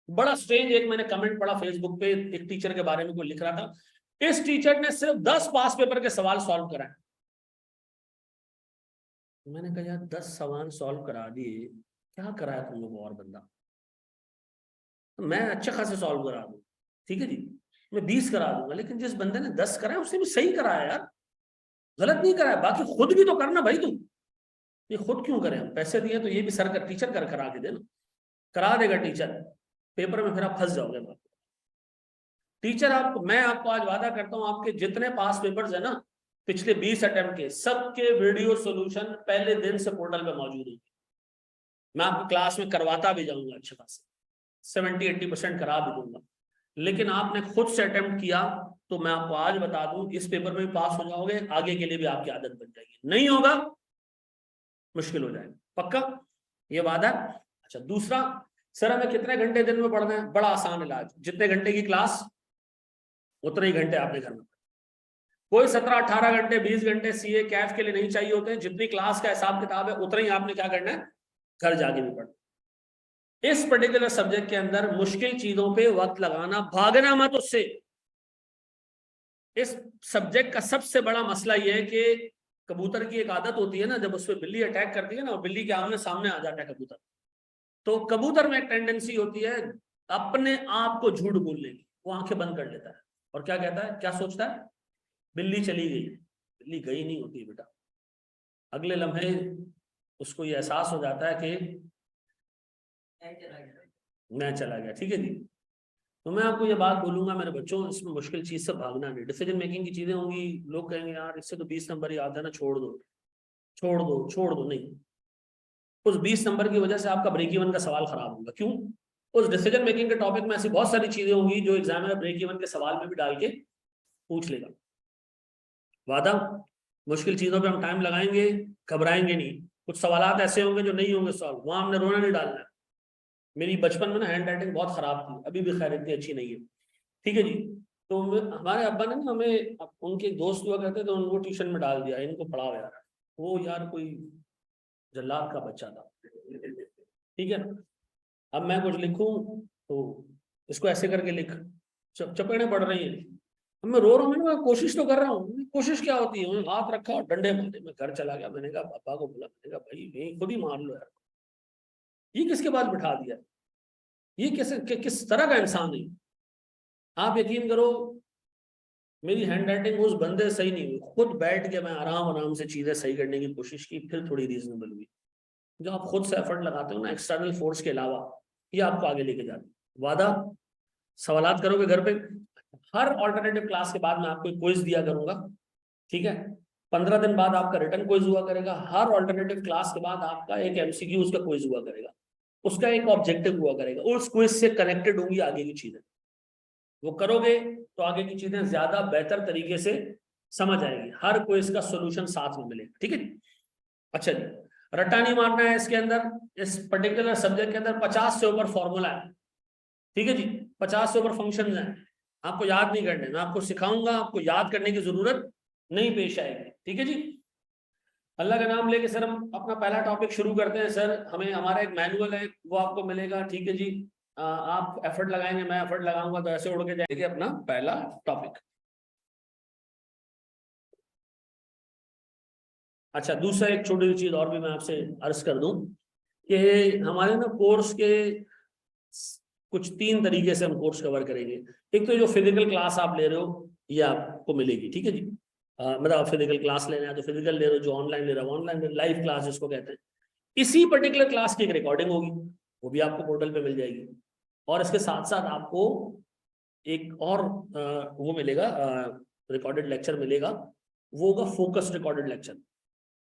बड़ा स्ट्रेंज एक मैंने कमेंट पढ़ा फेसबुक पे, एक टीचर के बारे में कोई लिख रहा था, इस टीचर ने सिर्फ 10 पास पेपर के सवाल सॉल्व कराए। मैंने कहा यार 10 सवाल सॉल्व करा दिए, क्या कराया तुम लोग और बंदा? मैं अच्छे खासे सॉल्व करा दूं, ठीक है जी, मैं 20 करा दूंगा, लेकिन जिस बंदे ने 10 कराया उसने भी सही कराया यार, गलत नहीं कराया। बाकी खुद भी तो करना भाई तुम, ये खुद क्यों करें? हम पैसे दिए तो ये भी सर कर टीचर कर करा के देना, करा देगा टीचर, पेपर में फिर आप फंस जाओगे। टीचर आप, मैं आपको आज वादा करता हूं, आपके जितने पास पेपर्स है ना पिछले 20 अटेम्प्ट के, सबके वीडियो सॉल्यूशन पहले दिन से पोर्टल पे मौजूद है। मैं आपको क्लास में करवाता भी जाऊंगा, अच्छे खास 70-80% करा भी दूंगा। लेकिन आपने खुद से अटेम्प्ट किया तो मैं आपको आज बता दूं, इस पेपर में भी पास हो जाओगे, आगे के लिए भी आपकी आदत बन जाएगी। नहीं होगा मुश्किल हो जाएगा, पक्का, ये वादा। अच्छा, दूसरा, सर हमें कितने घंटे दिन में पढ़ना है? बड़ा आसान इलाज, जितने घंटे की क्लास उतने ही घंटे आपने घर में, कोई 17-18 घंटे 20 घंटे सीए कैफ के लिए नहीं चाहिए होते हैं। जितनी क्लास का हिसाब किताब है उतना ही आपने क्या करना है, घर जाके भी पढ़ना। इस पर्टिकुलर सब्जेक्ट के अंदर मुश्किल चीजों पे वक्त लगाना, भागना मत उससे। इस सब्जेक्ट का सबसे बड़ा मसला यह है कि कबूतर की एक आदत होती है ना, जब उस पर बिल्ली अटैक करती है ना, बिल्ली के आमने सामने आ जाता है कबूतर, तो कबूतर में एक टेंडेंसी होती है अपने आप को झूठ बोलने की। वो आंखें बंद कर लेता है और क्या कहता है, क्या सोचता है, बिल्ली चली गई। बिल्ली गई नहीं होती बेटा, अगले लम्हे उसको ये एहसास हो जाता है कि मैं चला गया, ठीक है जी। तो मैं आपको ये बात बोलूंगा मेरे बच्चों, इसमें मुश्किल चीज से भागना नहीं। डिसीजन मेकिंग की चीजें होंगी, लोग कहेंगे यार इससे तो 20 नंबर ही आता है ना, छोड़ दो छोड़ दो छोड़ दो। नहीं, उस 20 नंबर की वजह से आपका ब्रेक इवन का सवाल खराब होगा। क्यों? उस डिसीजन मेकिंग के टॉपिक में ऐसी बहुत सारी चीजें होंगी जो एग्जामिनर ब्रेक इवन के सवाल में भी डाल के पूछ लेगा। वादा, मुश्किल चीजों पे हम टाइम लगाएंगे, घबराएंगे नहीं। कुछ सवाल ऐसे होंगे जो नहीं होंगे सॉल्व, वहां हमने रोना नहीं डालना है। मेरी बचपन में ना हैंड राइटिंग बहुत खराब थी, अभी भी खैर इतनी अच्छी नहीं है, ठीक है जी। तो हमारे अब्बा ने ना हमें, उनके दोस्त हुआ करते तो उनको ट्यूशन में डाल दिया, इनको पढ़ाओ यार। वो यार कोई जल्लाद का बच्चा था, ठीक है। अब मैं कुछ लिखूं तो इसको ऐसे करके लिख, चपेड़े पड़ रही हैं। अब मैं रो रहा हूँ, मैं कोशिश तो कर रहा हूँ, कोशिश क्या होती है, मैंने हाथ रखा और डंडे मारे, मैं घर चला गया। मैंने कहा पापा को बोला, मैंने कहा भाई यही खुद ही मार लो यार, ये किसके पास बिठा दिया, ये किस तरह का इंसान है। आप यकीन करो मेरी हैंड राइटिंग उस बंदे सही नहीं हुई, खुद बैठ के मैं आराम आराम से चीजें सही करने की कोशिश की, फिर थोड़ी रीजनेबल हुई। जो आप खुद से एफर्ट लगाते हो ना एक्सटर्नल फोर्स के अलावा, ये आपको आगे लेके जाते। वादा, सवालात करोगे घर पे। हर ऑल्टरनेटिव क्लास के बाद मैं आपको एक क्विज दिया करूंगा, ठीक है। 15 दिन बाद आपका रिटर्न क्विज हुआ करेगा। हर ऑल्टरनेटिव क्लास के बाद आपका एक एमसीक्यू उसका क्विज हुआ करेगा, उसका एक ऑब्जेक्टिव हुआ करेगा, उस क्विज से कनेक्टेड होंगी आगे की चीजें। वो करोगे तो आगे की चीजें ज्यादा बेहतर तरीके से समझ आएगी। हर क्विज का सोल्यूशन साथ में मिलेगा, ठीक है जी। अच्छा जी, रट्टा नहीं मारना है इसके अंदर। इस पर्टिकुलर सब्जेक्ट के अंदर 50 से ऊपर फॉर्मूला है, ठीक है जी। 50 से ऊपर फंक्शन है, आपको याद नहीं करने, मैं आपको सिखाऊंगा, आपको याद करने की जरूरत नहीं पेश आएगी, ठीक है जी। अल्लाह का नाम लेके सर हम अपना पहला टॉपिक शुरू करते हैं। सर हमें हमारा एक मैनुअल है वो आपको मिलेगा, ठीक है जी। आप एफर्ट लगाएंगे, मैं एफर्ट लगाऊंगा, तो ऐसे उड़ के जाएंगे अपना पहला टॉपिक। अच्छा, दूसरा एक छोटी सी चीज और भी मैं आपसे अर्ज कर दूं कि हमारे ना कोर्स के कुछ 3 तरीके से हम कोर्स कवर करेंगे। एक तो जो फिजिकल क्लास आप ले रहे हो ये आपको मिलेगी, ठीक है जी। मतलब आप फिजिकल क्लास लेना है तो फिजिकल ले रहे हो, जो ऑनलाइन ले रहे हो ऑनलाइन, लाइव क्लास जिसको कहते हैं। इसी पर्टिकुलर क्लास की एक रिकॉर्डिंग होगी, वो भी आपको पोर्टल पे मिल जाएगी। और इसके साथ साथ आपको एक और वो मिलेगा, रिकॉर्डेड लेक्चर मिलेगा, वो होगा focus recorded lecture.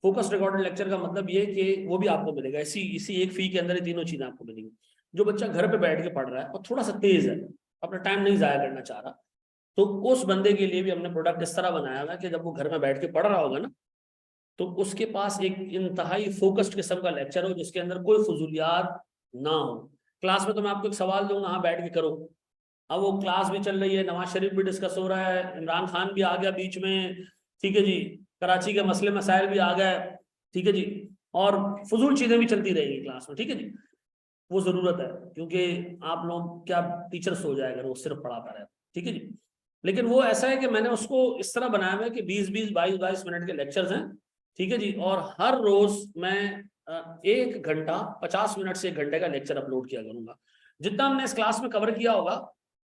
Focus recorded lecture का मतलब ये कि वो भी आपको मिलेगा, इसी एक फी के अंदर ही तीनों चीजें आपको मिलेंगी। जो बच्चा घर पे बैठ के पढ़ रहा है और थोड़ा सा तेज है, अपना टाइम नहीं जाया करना चाह रहा, तो उस बंदे के लिए भी हमने प्रोडक्ट इस तरह बनाया हुआ कि जब वो घर में बैठ के पढ़ रहा होगा ना, तो उसके पास एक इंतहाई फोकस्ड किस्म का लेक्चर हो जिसके अंदर कोई फजूलियात ना हो। क्लास में तो मैं आपको एक सवाल दूंगा, हाँ बैठ के करो। अब वो क्लास भी चल रही है, नवाज शरीफ भी डिस्कस हो रहा है, इमरान खान भी आ गया बीच में, ठीक है जी, कराची के मसले मसाइल भी आ गए, ठीक है जी, और फजूल चीजें भी चलती रहेंगी क्लास में, ठीक है जी। वो जरूरत है क्योंकि आप लोग क्या टीचर्स हो जाएगा वो सिर्फ पढ़ाता रहे, ठीक है जी। लेकिन वो ऐसा है कि मैंने उसको इस तरह बनाया हुआ है कि 20-20, 22-22 मिनट के लेक्चर्स हैं, ठीक है जी। और हर रोज मैं 1 घंटा 50 मिनट से 1 घंटे का लेक्चर अपलोड किया करूंगा। जितना हमने इस क्लास में कवर किया होगा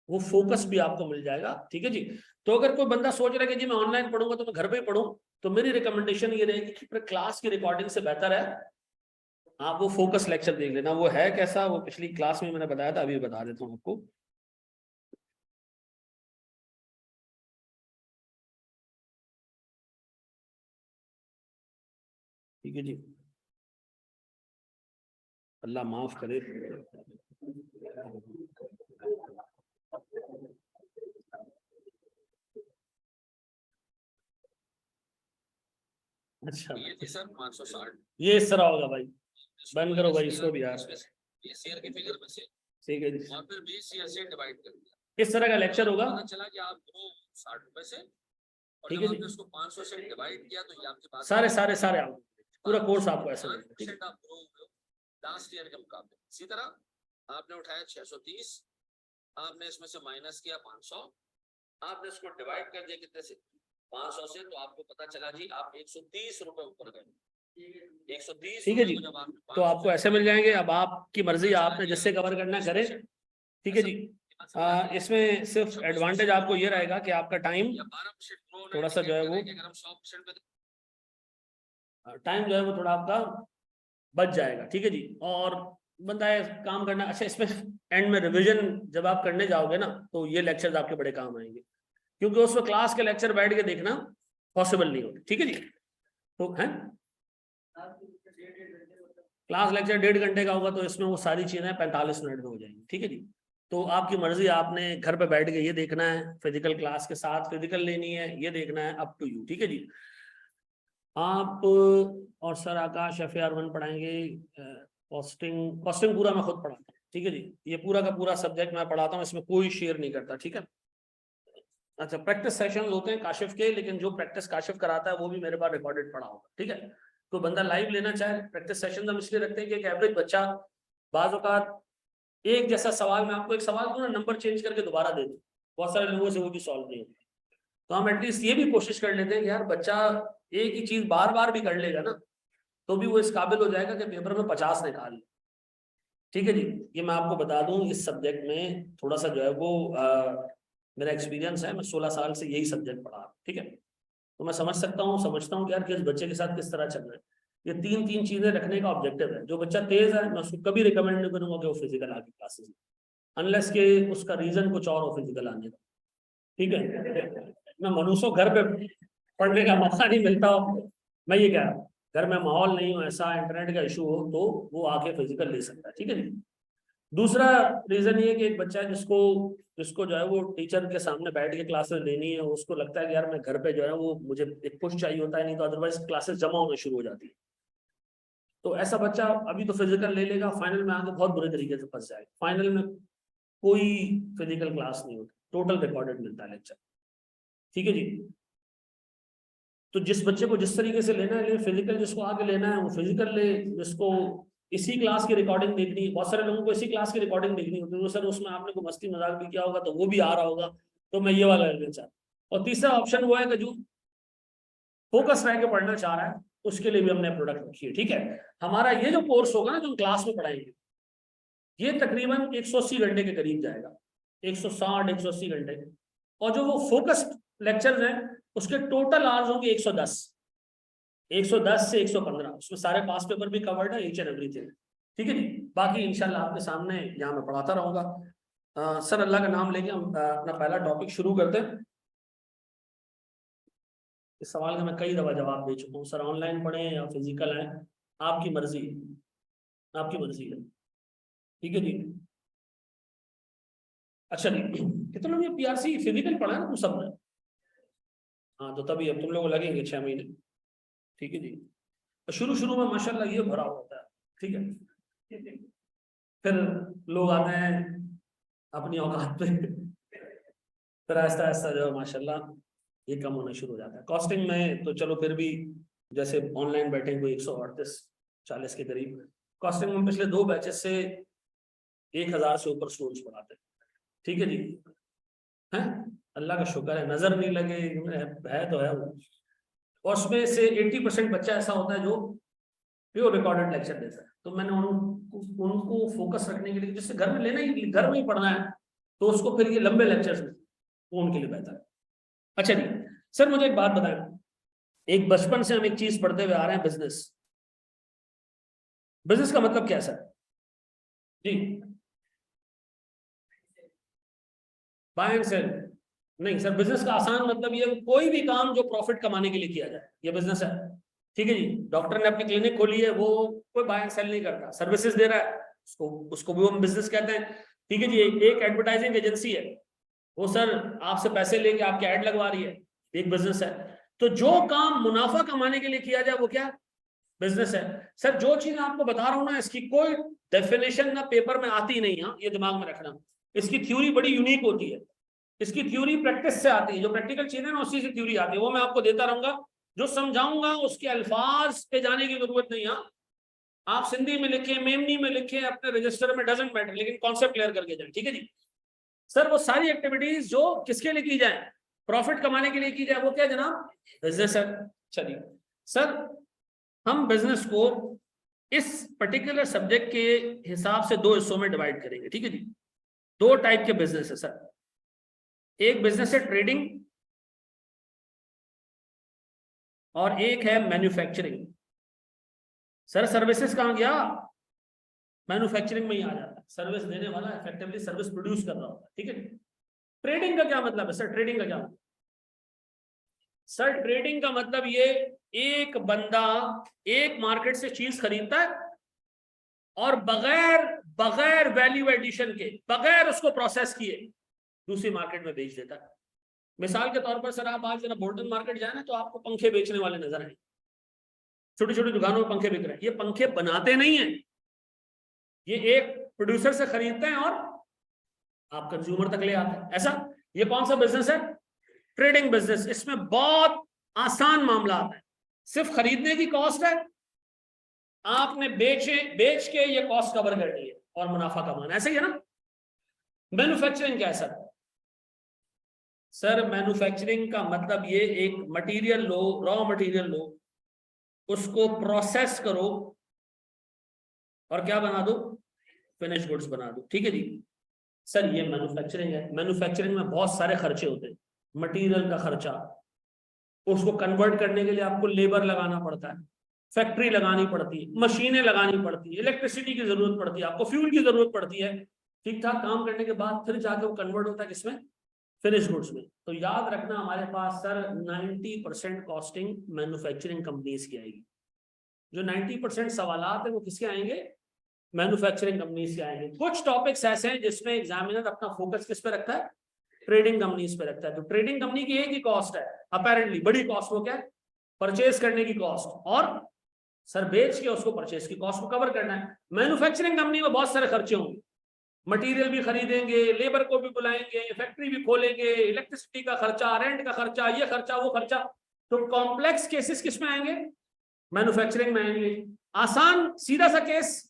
वो फोकस भी आपको मिल जाएगा, ठीक है जी। तो अगर कोई बंदा सोच रहा है कि जी मैं ऑनलाइन पढ़ूंगा तो मैं घर पे ही पढ़ूं, तो मेरी रिकमेंडेशन ये रहेगी कि क्लास की रिकॉर्डिंग से बेहतर है आप वो फोकस लेक्चर देख लेना। वो है कैसा, वो पिछली क्लास में मैंने बताया था, अभी बता देता हूँ आपको। ठीक है जी, अल्लाह माफ करे। अच्छा ये सर 560 ये इस तरह होगा भाई, बंद करो भाई इसको भी यार, ये शेयर के फिगर में से ठीक है जी। और फिर 20 शेयर से डिवाइड कर दिया, इस तरह का लेक्चर होगा। पता चला कि आप 60 रुपए से, और ठीक है जी, उसको 500 से डिवाइड किया तो ये आपके पास सारे सारे सारे आप पूरा कोर्स आपको ऐसा मिलेगा, ठीक है। आप ग्रो हो लास्ट ईयर के मुकाबले। इसी तरह आपने उठाया 630, आपने इसमें से माइनस किया 500, आपने इसको डिवाइड कर दिया कितने से, 500 से, तो आपको पता चला जी आप 130 रुपए ऊपर गए, 130, ठीक है जी। तो आपको ऐसे मिल जाएंगे। अब आपकी मर्जी, आपने जिससे कवर करना करे, ठीक है जी। इसमें सिर्फ एडवांटेज आपको ये रहेगा कि आपका टाइम थोड़ा सा जो है वो टाइम जो है वो थोड़ा आपका बच जाएगा, ठीक है जी। और बंदा है काम करना अच्छा, इसमें एंड में रिवीजन जब आप करने जाओगे ना तो ये लेक्चर्स आपके बड़े काम आएंगे, क्योंकि उसमें क्लास के लेक्चर बैठ के देखना पॉसिबल नहीं होता, ठीक है जी। तो है क्लास लेक्चर 1.5 घंटे का होगा तो इसमें वो सारी चीजें 45 मिनट में हो जाएंगी, ठीक है जी। तो आपकी मर्जी, आपने घर पे बैठ के ये देखना है, फिजिकल क्लास के साथ फिजिकल लेनी है, ये देखना है, अप टू यू, ठीक है जी। आप और सर आकाश FAR1 पढ़ाएंगे, कॉस्टिंग पूरा मैं खुद पढ़ाता हूँ, ठीक है जी। ये पूरा का पूरा सब्जेक्ट मैं पढ़ाता हूँ, इसमें कोई शेयर नहीं करता, ठीक है। अच्छा, प्रैक्टिस सेशन होते हैं काशिफ के, लेकिन जो प्रैक्टिस काशिफ कराता है वो भी मेरे पास रिकॉर्डेड पढ़ा होगा, ठीक है। कोई बंदा लाइव लेना चाहे प्रैक्टिस सेशन हम इसलिए रखते हैं कि एक एवरेज बच्चा बाज़ औक़ात एक जैसा सवाल, मैं आपको एक सवाल दूं ना, नंबर चेंज करके दोबारा दे दूं, बहुत सारे लोगों से वो भी सॉल्व नहीं होती। तो हम एटलीस्ट ये भी कोशिश कर लेते हैं कि यार बच्चा एक ही चीज बार बार भी कर लेगा ना, तो भी वो इस काबिल हो जाएगा कि पेपर में 50 निकाल ले। ठीक है जी, ये मैं आपको बता दूं, इस सब्जेक्ट में थोड़ा सा जो है वो मेरा एक्सपीरियंस है, मैं 16 साल से यही सब्जेक्ट पढ़ा। ठीक है, तो मैं समझता हूँ कि यार किस बच्चे के साथ किस तरह चलना है। ये तीन चीजें रखने का ऑब्जेक्टिव है। जो बच्चा तेज है मैं उसको कभी रिकमेंड नहीं करूंगा कि वो फिजिकल आगे क्लासेस, अनलेस के उसका रीजन कुछ और हो फिजिकल आने का। ठीक है, मैं मनुष्यों घर पे पढ़ने का मौका नहीं मिलता हो, मैं ये कह रहा हूँ घर में माहौल नहीं हो, ऐसा इंटरनेट का इशू हो, तो वो आके फिजिकल ले सकता है। ठीक है, दूसरा रीजन ये कि एक बच्चा है जिसको जो है वो टीचर के सामने बैठ के क्लासेस लेनी है, उसको लगता है कि यार मैं घर पे जो है वो मुझे एक पुश चाहिए होता है, नहीं तो अदरवाइज क्लासेस जमा होना शुरू हो जाती है। तो ऐसा बच्चा अभी तो फिजिकल ले लेगा, फाइनल में आके बहुत बुरे तरीके से फंस जाएगा। फाइनल में कोई फिजिकल क्लास नहीं होती, टोटल रिकॉर्डेड मिलता है लेक्चर। ठीक है जी, तो जिस बच्चे को जिस तरीके से लेना है ले, फिजिकल जिसको आगे लेना है वो फिजिकल ले, जिसको इसी क्लास की रिकॉर्डिंग देखनी है, बहुत सारे लोगों को इसी क्लास की रिकॉर्डिंग देखनी होती है, तो सर उसमें आपने को मस्ती मजाक भी किया होगा तो वो भी आ रहा होगा, तो मैं ये वाला लेना चाहता। और तीसरा ऑप्शन वो है कि जो फोकस रह के पढ़ना चाह रहा है उसके लिए भी हमने प्रोडक्ट रखी है। ठीक है, हमारा ये जो कोर्स होगा ना जो क्लास में पढ़ाएंगे, ये तकरीबन 180 घंटे के करीब जाएगा, 160-180 घंटे। और जो वो फोकस्ड लेक्चर्स हैं उसके टोटल आवर्स होंगे 110 से 115, उसमें सारे पास पेपर भी कवर्ड है, ईच एंड एवरीथिंग। ठीक है जी, बाकी इंशाल्लाह आपके सामने यहाँ मैं पढ़ाता रहूंगा। सर अल्लाह का नाम लेके हम अपना पहला टॉपिक शुरू करते हैं। इस सवाल का मैं कई दफा जवाब दे चुका हूँ, सर ऑनलाइन पढ़े या फिजिकल है, आपकी मर्जी, आपकी मर्जी है। ठीक है जी, अच्छा जी, कितने लोग ये पीआरसी फिजिकल पढ़ा है ना तुम सब ने? हाँ, तो तभी अब तुम लोगों को लगेंगे 6 महीने। ठीक है जी, शुरू शुरू में माशाल्लाह ये भरा होता है। ठीक है, फिर लोग आते हैं अपनी औकात पे, फिर आहिस्ता आहिस्ता जो है माशाल्लाह ये कम होना शुरू हो जाता है। कॉस्टिंग में तो चलो फिर भी जैसे ऑनलाइन बैठे कोई 138-140 के करीब, कॉस्टिंग में पिछले 2 बैचेस से 1000 से ऊपर स्टूडेंट्स पढ़ाते हैं। ठीक है जी, हैं अल्लाह का शुक्र है, नजर नहीं लगे है तो है वो। और उसमें से 80% बच्चा ऐसा होता है जो प्योर रिकॉर्डेड लेक्चर देता है, तो मैंने उनको फोकस रखने के लिए, जिससे घर में लेना ही, घर में ही पढ़ना है, तो उसको फिर ये लंबे लेक्चर्स में वो उनके लिए बेहतर है। अच्छा जी, सर मुझे एक बात बताएं, एक बचपन से हम एक चीज पढ़ते हुए आ रहे हैं, बिजनेस। बिजनेस का मतलब क्या सर? जी, बाय एंड सेल नहीं सर, बिजनेस का आसान मतलब ये कोई भी काम जो प्रॉफिट कमाने के लिए किया जाए, ये बिजनेस है। ठीक है जी, डॉक्टर ने अपनी क्लिनिक खोली है, वो कोई बाय एंड सेल नहीं करता, सर्विसेज दे रहा है, उसको भी हम बिजनेस कहते हैं। ठीक है जी, एक एडवर्टाइजिंग एजेंसी है, वो सर आपसे पैसे लेके आपके ऐड लगवा रही है, एक बिजनेस है। तो जो काम मुनाफा कमाने के लिए किया जाए वो क्या बिजनेस है। सर जो चीज आपको बता रहा हूं ना, इसकी कोई डेफिनेशन ना पेपर में आती नहीं, हाँ ये दिमाग में रखना। इसकी थ्योरी बड़ी यूनिक होती है, इसकी थ्योरी प्रैक्टिस से आती है, जो प्रैक्टिकल चीजें ना उसी से थ्योरी आती है, वो मैं आपको देता रहूंगा। जो समझाऊंगा उसके अल्फाज पे जाने की जरूरत नहीं। हाँ, आप सिंधी में लिखे, मेमनी में लिखे, अपने रजिस्टर में, डजंट मैटर, लेकिन कॉन्सेप्ट क्लियर करके जाए। ठीक है जी, सर वो सारी एक्टिविटीज जो किसके लिए की जाए, प्रॉफिट कमाने के लिए की जाए, वो क्या जनाब, बिजनेस है। चलिए सर, हम बिजनेस को इस पर्टिकुलर सब्जेक्ट के हिसाब से 2 हिस्सों में डिवाइड करेंगे। ठीक है जी, 2 टाइप के बिजनेस है सर। एक बिजनेस है ट्रेडिंग और एक है मैन्युफैक्चरिंग। सर सर्विसेज कहां गया, मैन्युफैक्चरिंग में ही आ जाता है, सर्विस देने वाला इफेक्टिवली सर्विस प्रोड्यूस कर रहा होता है। ठीक है, ट्रेडिंग का क्या मतलब है सर? ट्रेडिंग का क्या मतलब? सर ट्रेडिंग का मतलब ये, एक बंदा एक मार्केट से चीज खरीदता है और बगैर वैल्यू एडिशन के, बगैर उसको प्रोसेस किए दूसरी मार्केट में बेच देता है। मिसाल के तौर पर सर आप आज जरा बोल्टन मार्केट जाए ना, तो आपको पंखे बेचने वाले नजर आए, छोटी छोटी दुकानों में पंखे बिक रहे हैं। ये पंखे बनाते नहीं है, ये एक प्रोड्यूसर से खरीदते हैं और आप कंज्यूमर तक ले आते हैं। ऐसा ये कौन सा बिजनेस है? Trading business. इसमें बहुत आसान मामला आता है, सिर्फ खरीदने की कॉस्ट है आपने बेच के ये कॉस्ट कवर करनी है और मुनाफा कमाना, ऐसा ही है ना। मैन्युफैक्चरिंग क्या है सर मैन्युफैक्चरिंग का मतलब ये एक मटेरियल लो, रॉ मटेरियल लो, उसको प्रोसेस करो और क्या बना दो, फिनिश गुड्स बना दो। ठीक है जी सर, ये मैन्युफैक्चरिंग है। मैन्युफैक्चरिंग में बहुत सारे खर्चे होते हैं, मटेरियल का खर्चा, उसको कन्वर्ट करने के लिए आपको लेबर लगाना पड़ता है, फैक्ट्री लगानी पड़ती है, मशीनें लगानी पड़ती है, इलेक्ट्रिसिटी की जरूरत पड़ती है, आपको फ्यूल की जरूरत पड़ती है। ठीक ठाक काम करने के बाद फिर जाके वो कन्वर्ट होता है किसमें, फिनिश गुड्स में। तो याद रखना हमारे पास सर 90% कॉस्टिंग मैन्युफैक्चरिंग कंपनीज की आएगी। जो 90% सवालात है वो किसके आएंगे, मैन्युफैक्चरिंग कंपनीज के आएंगे। कुछ टॉपिक्स ऐसे हैं जिसमें एग्जामिनर अपना फोकस किस पे रखता है, ट्रेडिंग कंपनीज पे रखता है। तो ट्रेडिंग कंपनी की एक ही कॉस्ट है अपेरेंटली, बड़ी कॉस्ट, वो क्या है, परचेज करने की कॉस्ट, और सर बेच के उसको परचेज की कॉस्ट को कवर करना है। मैन्युफैक्चरिंग कंपनी में बहुत सारे खर्चे होंगे, मटेरियल भी खरीदेंगे, लेबर को भी बुलाएंगे, फैक्ट्री भी खोलेंगे, इलेक्ट्रिसिटी का खर्चा, रेंट का खर्चा, ये खर्चा वो खर्चा। तो कॉम्प्लेक्स केसेस किस में आएंगे, मैन्युफैक्चरिंग में आएंगे। आसान सीधा सा केस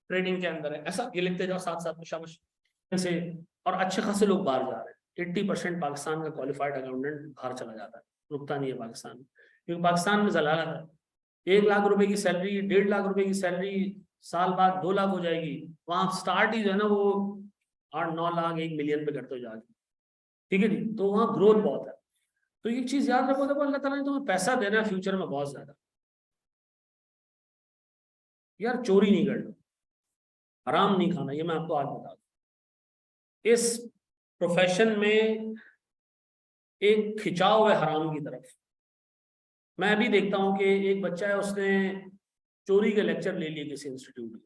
ट्रेडिंग के अंदर है। ऐसा ये लिखते जाओ साथ साथ में शाबाश से। और अच्छे खासे लोग बाहर जा रहे हैं, 80% पाकिस्तान का क्वालिफाइड अकाउंटेंट बाहर चला जाता है, रुकता नहीं है पाकिस्तान में, क्योंकि पाकिस्तान में जलालत है। 1 लाख रुपए की सैलरी, 1.5 लाख रुपए की सैलरी साल बाद 2 लाख हो जाएगी। वहां स्टार्ट ही जो है ना वो 8-9 लाख 1 मिलियन पे करते हो जाके। ठीक है जी, तो वहाँ ग्रोथ बहुत है। तो ये चीज याद रखो, देखो अल्लाह ताला ने तुम्हें पैसा देना है फ्यूचर में बहुत ज्यादा, यार चोरी नहीं करना, हराम नहीं खाना, ये मैं आपको आज बता दूं। इस प्रोफेशन में एक खिंचाव है हराम की तरफ। मैं अभी देखता हूं कि एक बच्चा है, उसने चोरी के लेक्चर ले लिए किसी इंस्टीट्यूट में,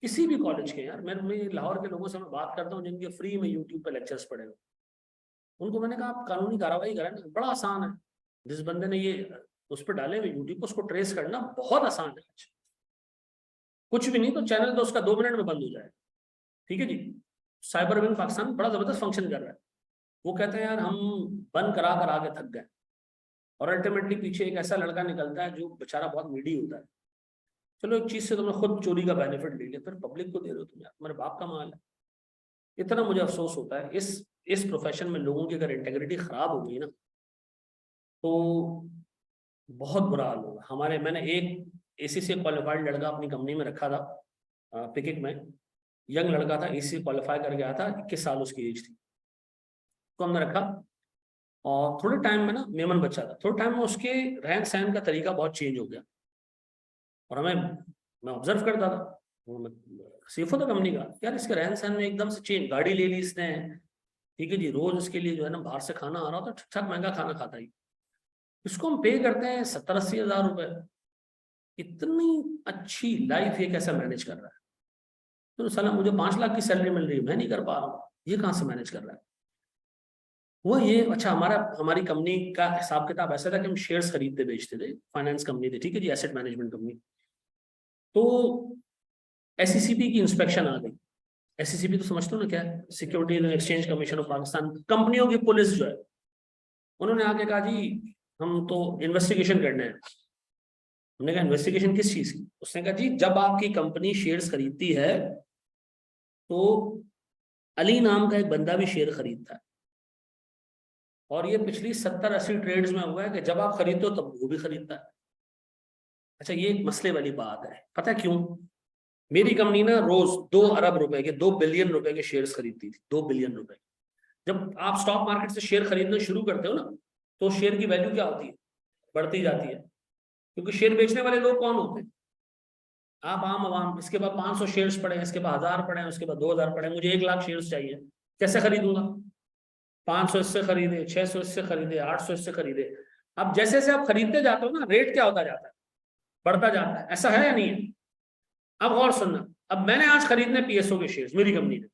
किसी भी कॉलेज के। यार मैं लाहौर के लोगों से मैं बात करता हूँ जिनके फ्री में यूट्यूब पे लेक्चर्स पड़े हुए, उनको मैंने कहा आप कानूनी कार्रवाई करें ना, बड़ा आसान है। जिस बंदे ने ये उस पर डाले हुए यूट्यूब पर, उसको ट्रेस करना बहुत आसान है। कुछ भी नहीं तो चैनल तो उसका 2 मिनट में बंद हो जाए। ठीक है जी, साइबर विंग पाकिस्तान बड़ा जबरदस्त फंक्शन कर रहा है। वो कहते हैं यार हम बंद करा कर आगे थक गए, और अल्टीमेटली पीछे एक ऐसा लड़का निकलता है जो बेचारा बहुत नीडी होता है। चलो एक चीज से तुमने खुद चोरी का बेनिफिट ले लिया, फिर पब्लिक को दे रहे हो तुम, यार तुम्हारे बाप का माल है। इतना मुझे अफसोस होता है इस प्रोफेशन में लोगों की अगर इंटेग्रिटी खराब हो गई ना तो बहुत बुरा हाल होगा। मैंने एक एसीसी क्वालिफाइड लड़का अपनी कंपनी में रखा था, पिकिक में, यंग लड़का था, एसीसी क्वालिफाई कर गया था, 21 साल उसकी एज थी। तो हमने रखा, और थोड़े टाइम में ना, मेमन बच्चा था, थोड़े टाइम में उसके रहन सहन का तरीका बहुत चेंज हो गया। और मैं ऑब्जर्व करता था, सीफो था कंपनी का, यार इसके रहन सहन में एकदम से चेंज, गाड़ी ले ली इसने, ठीक है जी, रोज उसके लिए जो है ना बाहर से खाना आ रहा होता, ठीक ठाक महंगा खाना खाता ही। इसको हम पे करते हैं 70-80 हज़ार रुपए, इतनी अच्छी लाइफ ये कैसे मैनेज कर रहा है। तो साला मुझे 5 लाख की सैलरी मिल रही है, मैं नहीं कर पा रहा हूँ, ये कहाँ से मैनेज कर रहा है। वो ये अच्छा, हमारी कंपनी का हिसाब किताब ऐसा था कि हम शेयर्स खरीदते बेचते थे, फाइनेंस कंपनी थी, ठीक है जी, एसेट मैनेजमेंट कंपनी। तो एसईसीपी की इंस्पेक्शन आ गई। एसईसीपी तो समझते हो ना क्या है, securities and exchange commission of Pakistan, कंपनियों की पुलिस जो है, उन्होंने आके कहा जी हम तो इन्वेस्टिगेशन करने हैं। हमने कहा इन्वेस्टिगेशन किस चीज की। उसने कहा जी जब आपकी कंपनी शेयर्स खरीदती है तो अली नाम का एक बंदा भी शेयर खरीदता है, और ये पिछली 70-80 ट्रेड्स में हुआ है कि जब आप खरीदते हो तब वो भी खरीदता है। अच्छा ये एक मसले वाली बात है, पता है क्यों। मेरी कंपनी ना रोज 2 अरब रुपए के, 2 बिलियन रुपए के शेयर्स खरीदती थी, 2 बिलियन रुपए। जब आप स्टॉक मार्केट से शेयर खरीदना शुरू करते हो ना, तो शेयर की वैल्यू क्या होती है, बढ़ती जाती है, क्योंकि शेयर बेचने वाले लोग कौन होते हैं, आप आम आवाम। इसके बाद 500 शेयर्स पड़े, इसके बाद 1000 पड़े, उसके बाद 2000 पड़े, मुझे 1 लाख शेयर्स चाहिए, कैसे खरीदूंगा। 500 इससे खरीदे, 600 इससे खरीदे, 800 इससे खरीदे। अब जैसे जैसे आप खरीदते जाते हो ना, रेट क्या होता जाता है, बढ़ता जाता है। ऐसा है या नहीं है। अब और सुनना, अब मैंने आज खरीदने पीएसओ के शेयर्स मेरी कंपनी ने,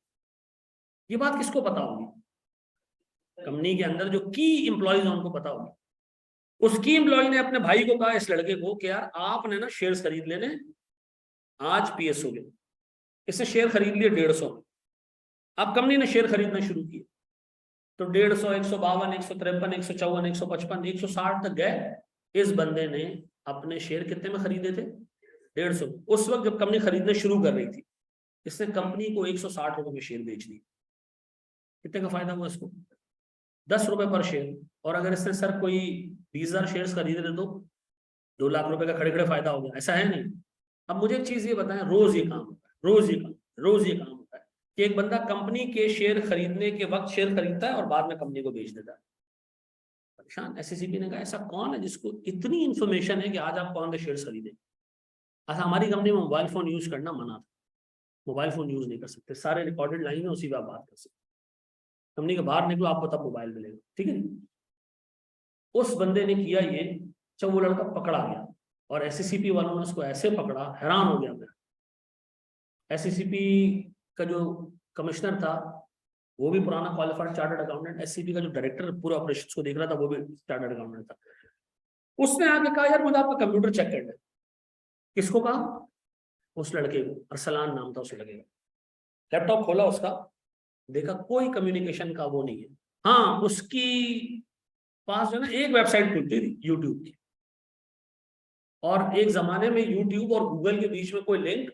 ये बात किसको पता होगी, कंपनी के अंदर जो की इंप्लॉइज हैं उनको पता होगी। उस की इंप्लॉय ने अपने भाई को कहा, इस लड़के को, कि यार आपने ना शेयर्स खरीद लेने आज पीएसओ के। इसने शेयर खरीद लिए 150 में। अब कंपनी ने शेयर खरीदना शुरू किया, तो 150, 152, 153, 154, 155, 160 तक गए। इस बंदे ने अपने शेयर कितने में खरीदे थे, 150, उस वक्त जब कंपनी खरीदने शुरू कर रही थी, इसने कंपनी को 160 रुपए में शेयर बेच दिए। कितने का फायदा हुआ इसको? 10 रुपए पर शेयर। और अगर इसने सर कोई 20,000 शेयर खरीदे थे तो 2 लाख रुपए का खड़े खड़े फायदा हो गया, ऐसा है नहीं। अब मुझे एक चीज ये बताएं, रोज ये काम होता है, रोज ये काम होता है कि एक बंदा कंपनी के शेयर खरीदने के वक्त शेयर खरीदता है और बाद में कंपनी को बेच देता है। परेशान। एससीसीपी ने कहा ऐसा कौन है जिसको इतनी इंफॉर्मेशन है कि आज आप कौन से शेयर खरीदें। अच्छा, हमारी कंपनी में मोबाइल फोन यूज करना मना था, मोबाइल फोन यूज नहीं कर सकते, सारे रिकॉर्डेड लाइन है, उसी पर आप बात कर सकते। कंपनी के बाहर निकलो आपको तब मोबाइल मिलेगा, ठीक है। उस बंदे ने किया ये, जब वो लड़का पकड़ा गया और एससीसीपी वालों ने उसको ऐसे पकड़ा, हैरान हो गया मैं। एससीसीपी का जो कमिश्नर था वो भी पुराना क्वालिफाइड चार्टर्ड अकाउंटेंट, एससीपी का जो डायरेक्टर पूरा ऑपरेशंस को देख रहा था वो भी चार्टर्ड अकाउंटेंट था। उसने आके कहा यार मुझे आपका कंप्यूटर चेक करना है। किसको कहा? उस लड़के को, अरसलान नाम था उस लड़के का। लैपटॉप खोला उसका, देखा कोई कम्युनिकेशन का वो नहीं है। हाँ, उसकी पास जो है ना एक वेबसाइट खुलती थी यूट्यूब की, और एक जमाने में यूट्यूब और गूगल के बीच में कोई लिंक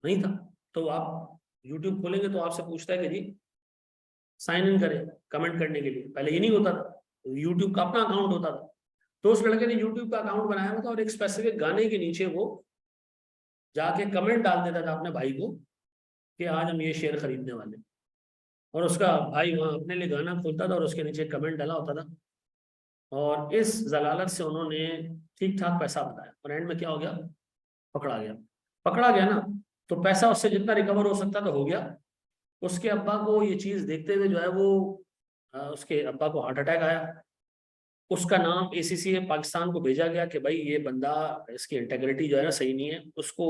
नहीं था। तो आप यूट्यूब खोलेंगे तो आपसे पूछता है कि जी साइन इन करें कमेंट करने के लिए, पहले ये नहीं होता था, यूट्यूब का अपना अकाउंट होता था। तो उस लड़के ने यूट्यूब का अकाउंट बनाया हुआ था और एक स्पेसिफिक गाने के नीचे वो जाके कमेंट डाल देता था अपने भाई को कि आज हम ये शेयर खरीदने वाले, और उसका भाई वहां अपने लिए गाना खोलता था और उसके नीचे कमेंट डाला होता था। और इस जलालत से उन्होंने ठीक ठाक पैसा बताया और एंड में क्या हो गया? पकड़ा गया। पकड़ा गया ना, तो पैसा उससे जितना रिकवर हो सकता था हो गया। उसके अब्बा को ये चीज देखते हुए जो है वो उसके अब्बा को हार्ट अटैक आया। उसका नाम एसीसी पाकिस्तान को भेजा गया कि भाई ये बंदा, इसकी इंटेग्रिटी जो है ना सही नहीं है, उसको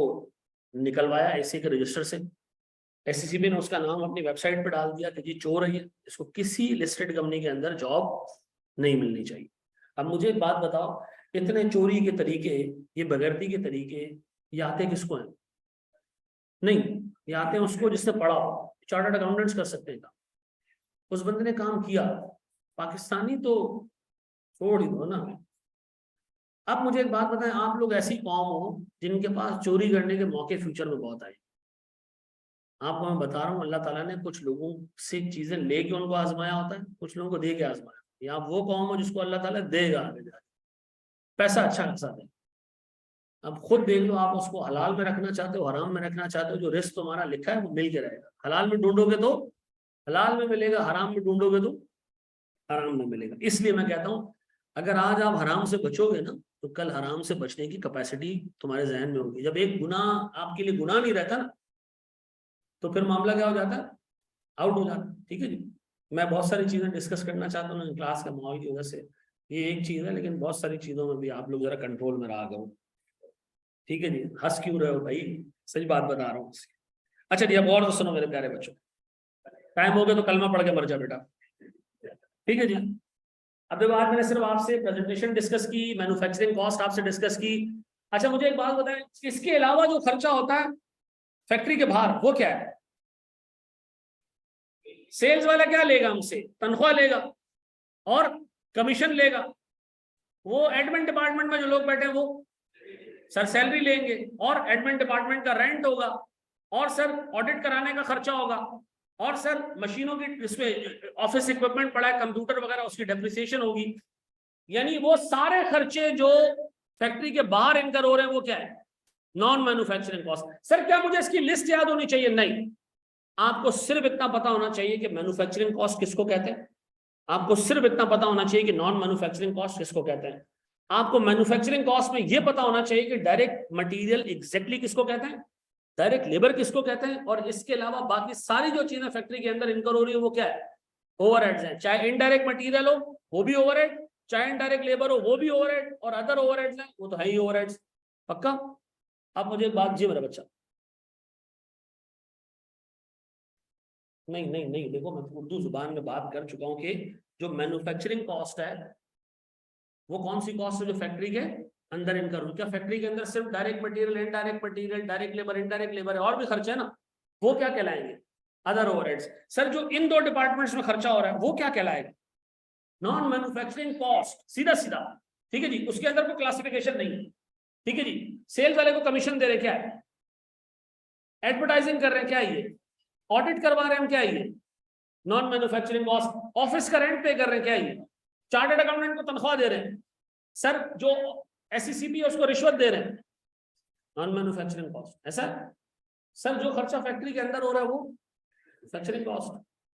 निकलवाया एसी के रजिस्टर से। एससीसीबी ने उसका नाम अपनी वेबसाइट पर डाल दिया कि जी चोर है ये, इसको किसी लिस्टेड कंपनी के अंदर जॉब नहीं मिलनी चाहिए। अब मुझे एक बात बताओ, इतने चोरी के तरीके, ये बेगैरती के तरीके, ये आते किसको हैं? नहीं, ये आते हैं उसको जिसने पढ़ा हो। चार्टर्ड अकाउंटेंट्स कर सकते हैं काम। उस बंदे ने काम किया, पाकिस्तानी तो छोड़ ही दो ना। अब मुझे एक बात बताएं, आप लोग ऐसी कौम हो जिनके पास चोरी करने के मौके फ्यूचर में बहुत आए। आपको मैं बता रहा हूँ, अल्लाह ताला ने कुछ लोगों से चीजें लेके उनको आजमाया होता है, कुछ लोगों को दे के आजमाया। या वो कौम हो जिसको अल्लाह ताला देगा आगे जाके पैसा अच्छा खासा दे। अब खुद देख लो, आप उसको हलाल में रखना चाहते हो, हराम में रखना चाहते हो, जो रिस्क तुम्हारा लिखा है वो मिल के रहेगा। हलाल में ढूंढोगे तो हलाल में मिलेगा, हराम में ढूंढोगे तो हराम में मिलेगा। इसलिए मैं कहता हूँ अगर आज आप हराम से बचोगे ना, तो कल हराम से बचने की कैपेसिटी तुम्हारे जहन में होगी। जब एक गुनाह आपके लिए गुनाह नहीं रहता ना, तो फिर मामला क्या हो जाता है? आउट हो जाता है। ठीक है जी। मैं बहुत सारी चीजें डिस्कस करना चाहता हूँ क्लास के माहौल की वजह से, ये एक चीज है, लेकिन बहुत सारी चीजों में भी आप लोग जरा कंट्रोल में रहा करो। ठीक है जी। हंस क्यों रहे हो भाई? सही बात बता रहा हूँ। अच्छा जी, अब और तो सुनो मेरे प्यारे बच्चों, टाइम हो गया तो कलमा पढ़ के मर जा बेटा। ठीक है जी। अब देखो, आज मैंने सिर्फ आपसे प्रेजेंटेशन डिस्कस की, मैन्युफैक्चरिंग कॉस्ट आपसे डिस्कस की। अच्छा, मुझे एक बात बताएं, इसके अलावा जो खर्चा होता है फैक्ट्री के बाहर वो क्या है? सेल्स वाला क्या लेगा हमसे? तनख्वाह लेगा और कमीशन लेगा। वो एडमिन डिपार्टमेंट में जो लोग बैठे हैं वो सर सैलरी लेंगे, और एडमिन डिपार्टमेंट का रेंट होगा, और सर ऑडिट कराने का खर्चा होगा, और सर मशीनों की इसमें ऑफिस इक्विपमेंट पड़ा है, कंप्यूटर वगैरह, उसकी डेप्रिसिएशन होगी। यानी वो सारे खर्चे जो फैक्ट्री के बाहर इनकर हो रहे हैं वो क्या है? Non manufacturing cost. सर क्या मुझे इसकी लिस्ट याद होनी चाहिए? नहीं, आपको सिर्फ इतना पता होना चाहिए कि मैन्युफैक्चरिंग कॉस्ट किसको कहते हैं। आपको सिर्फ इतना पता होना चाहिए कि नॉन मैन्युफैक्चरिंग कॉस्ट किसको कहते हैं। आपको मैन्युफैक्चरिंग कॉस्ट में यह पता होना चाहिए कि डायरेक्ट मटेरियल एग्जैक्टली किसको कहते हैं, डायरेक्ट लेबर किसको कहते हैं, और इसके अलावा बाकी सारी जो चीजें फैक्ट्री के अंदर इनकर हो रही है वो क्या है? ओवरहेड्स हैं। चाहे इनडायरेक्ट मटेरियल हो वो भी ओवरहेड, चाहे इनडायरेक्ट लेबर हो वो भी ओवरहेड, और अदर ओवरहेड्स हैं वो तो है ही ओवरहेड्स। पक्का? अब मुझे एक बात जी मेरा बच्चा, नहीं नहीं नहीं, देखो मैं उर्दू जुबान में बात कर चुका हूं कि जो मैन्युफैक्चरिंग कॉस्ट है वो कौन सी कॉस्ट है जो फैक्ट्री के अंदर इनकर हो। क्या फैक्ट्री के अंदर सिर्फ direct material, indirect material, direct labour, indirect labour है, और भी खर्चे है ना, वो क्या कहलाएंगे? Other overheads. सर जो इन दो डिपार्टमेंट्स में खर्चा हो रहा है वो क्या कहलाएगा? नॉन मैन्युफैक्चरिंग कॉस्ट, सीधा सीधा। ठीक है जी, उसके अंदर कोई क्लासिफिकेशन नहीं है। ठीक है जी। सेल्स वाले को कमीशन दे रहे क्या है, एडवर्टाइजिंग कर रहे हैं क्या है ये, ऑडिट करवा रहे हैं हम क्या है ये, नॉन मैन्युफैक्चरिंग कॉस्ट, ऑफिस का रेंट पे कर रहे हैं क्या है ये, चार्टर्ड अकाउंटेंट को तनख्वाह दे रहे हैं, सर जो SECP है उसको रिश्वत दे रहे हैं, नॉन मैन्युफैक्चरिंग कॉस्ट। ऐसा सर जो खर्चा फैक्ट्री के अंदर हो रहा है वो manufacturing cost.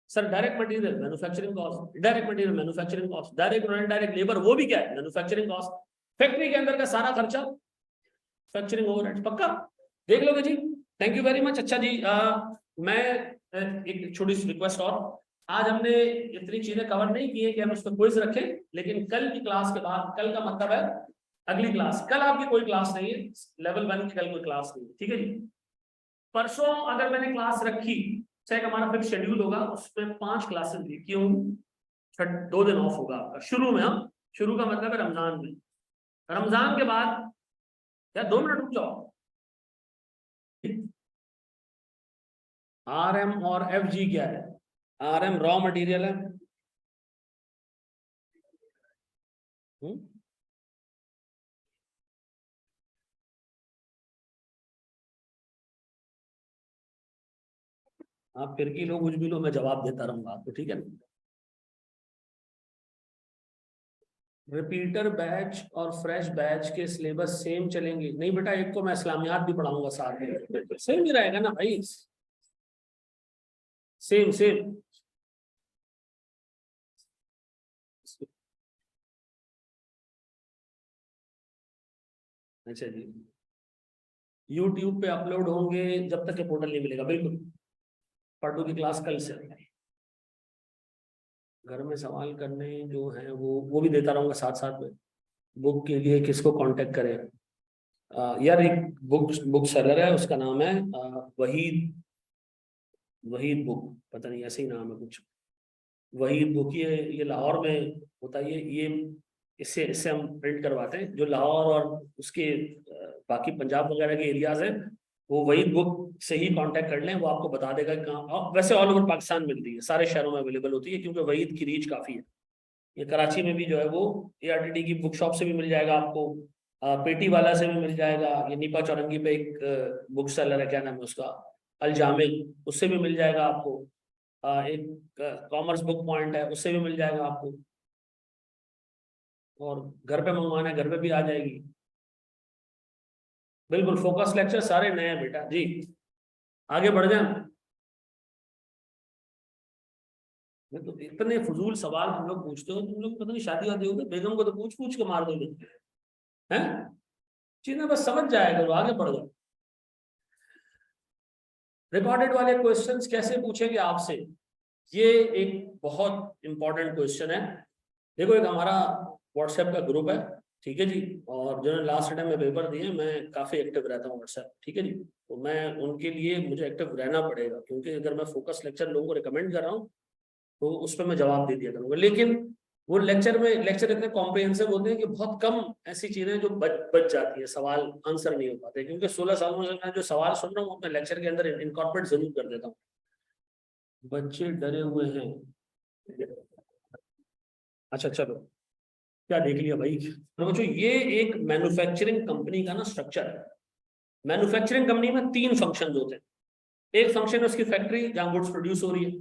Sir direct material manufacturing cost, direct material manufacturing cost, direct और इनडायरेक्ट लेबर वो भी क्या है मैन्युफैक्चरिंग कॉस्ट। फैक्ट्री के अंदर का सारा खर्चा मैन्युफैक्चरिंग ओवरहेड। पक्का देख लोगे जी, थैंक यू वेरी मच। अच्छा जी मैं एक छोटी सी रिक्वेस्ट, और आज हमने इतनी चीजें कवर नहीं की है कि हम उस पर क्विज रखें, लेकिन कल की क्लास के बाद, कल का मतलब है अगली क्लास, कल आपकी कोई क्लास नहीं है, लेवल 1 की कल कोई क्लास नहीं है, ठीक है जी। परसों अगर मैंने क्लास रखी, चाहे हमारा फिक्स शेड्यूल होगा, उसमें 5 क्लासेस दी, क्यों 2 दिन ऑफ होगा आपका शुरू में। हम शुरू का मतलब है रमजान में, रमजान के बाद या 2 मिनट रुक जाओ, RM और FG क्या है, RM रॉ मटेरियल है, आप फिर की लो कुछ भी लो, मैं जवाब देता रहूंगा आपको, ठीक है ना। रिपीटर बैच और फ्रेश बैच के सिलेबस सेम चलेंगे? नहीं बेटा, एक को मैं इस्लामियात भी पढ़ाऊंगा साथ में, सेम ही रहेगा ना भाई, सेम सेम। अच्छा जी, YouTube पे अपलोड होंगे जब तक के पोर्टल नहीं मिलेगा, बिल्कुल। पार्ट 2 की क्लास कल से, घर में सवाल करने जो है वो भी देता रहूंगा साथ साथ में। बुक के लिए किसको कांटेक्ट करें? यार एक बुक सेलर है, उसका नाम है वहीद, वहीद बुक, पता नहीं ऐसे ही नाम है कुछ, वहीद बुक। ये लाहौर में होता है, ये इससे इससे हम प्रिंट करवाते हैं। जो लाहौर और उसके बाकी पंजाब वगैरह के एरियाज हैं, वो वहीद बुक से ही कांटेक्ट कर लें, वो आपको बता देगा कहाँ। वैसे ऑल ओवर पाकिस्तान मिलती है, सारे शहरों में अवेलेबल होती है, क्योंकि वहीद की रीच काफ़ी है। ये कराची में भी जो है वो ARTD की बुक शॉप से भी मिल जाएगा आपको, पेटी वाला से भी मिल जाएगा, ये नीपा चौरंगी पे एक बुक सेलर है, क्या नाम है उसका, अल जामिल, उससे भी मिल जाएगा आपको। एक कॉमर्स बुक पॉइंट है, उससे भी मिल जाएगा आपको। और घर पे मंगवाना है, घर पे भी आ जाएगी, बिल्कुल। फोकस लेक्चर सारे नए हैं बेटा जी, आगे बढ़ जाए। तो इतने फजूल सवाल हम लोग पूछते हो, तुम लोग पता नहीं शादी वादी होगी, बेगम को तो पूछ पूछ के मार दोगे हैं, चीजें बस समझ जाएगा तो आगे बढ़ जाओ। रिकॉर्डेड वाले क्वेश्चंस कैसे पूछेंगे आपसे, ये एक बहुत इंपॉर्टेंट क्वेश्चन है। देखो एक हमारा व्हाट्सएप का ग्रुप है, ठीक है जी, और जो लास्ट टाइम में पेपर दिए, मैं काफ़ी एक्टिव रहता हूँ व्हाट्सएप, ठीक है जी। तो मैं उनके लिए मुझे एक्टिव रहना पड़ेगा, क्योंकि अगर मैं फोकस लेक्चर लोगों को रिकमेंड कर रहा हूँ तो उस पर मैं जवाब दे दिया करूँगा। लेकिन वो लेक्चर इतने कॉम्प्रिहेंसिव होते हैं कि बहुत कम ऐसी चीज़ें जो बच जाती है, सवाल आंसर नहीं हो पाते, क्योंकि 16 सालों से मैं जो सवाल सुन रहा हूँ अपने लेक्चर के अंदर इनकॉर्पोरेट जरूर कर देता हूँ। बच्चे डरे हुए हैं, अच्छा चलो, क्या देख लिया भाई। तो बच्चों ये एक मैन्युफैक्चरिंग कंपनी का ना स्ट्रक्चर है। मैन्युफैक्चरिंग कंपनी में 3 फंक्शन होते हैं। एक फंक्शन है उसकी फैक्ट्री, जहां गुड्स प्रोड्यूस हो रही है।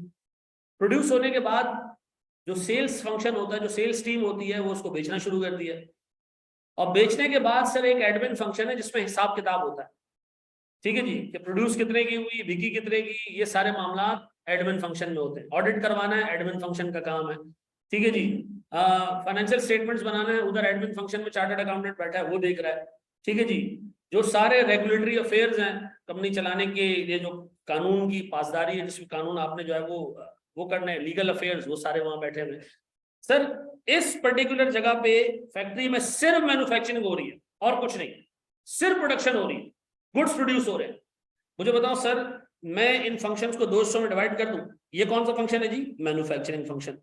प्रोड्यूस होने के बाद जो सेल्स फंक्शन होता है, जो सेल्स टीम होती है, वो उसको बेचना शुरू करती है। और बेचने के बाद सर एक एडमिन फंक्शन है, जिसमें हिसाब किताब होता है, ठीक है जी, कि प्रोड्यूस कितने की हुई, बिकी कितने की, ये सारे मामला एडमिन फंक्शन में होते हैं। ऑडिट करवाना है, एडमिन फंक्शन का काम है, ठीक है जी। फाइनेंशियल स्टेटमेंट्स बनाना है, उधर एडमिन फंक्शन में चार्टर्ड अकाउंटेंट बैठा है, वो देख रहा है, ठीक है जी। जो सारे रेगुलेटरी अफेयर्स हैं कंपनी चलाने के, ये जो कानून की पासदारी है, जिसमें कानून आपने जो है वो करना है, लीगल अफेयर्स, वो सारे वहां बैठे हुए। सर इस पर्टिकुलर जगह पे फैक्ट्री में सिर्फ मैन्युफैक्चरिंग हो रही है और कुछ नहीं, सिर्फ प्रोडक्शन हो रही है, गुड्स प्रोड्यूस हो रहे हैं। मुझे बताओ सर, मैं इन फंक्शंस को 2 हिस्सों में डिवाइड कर दूं, ये कौन सा फंक्शन है जी? Manufacturing function.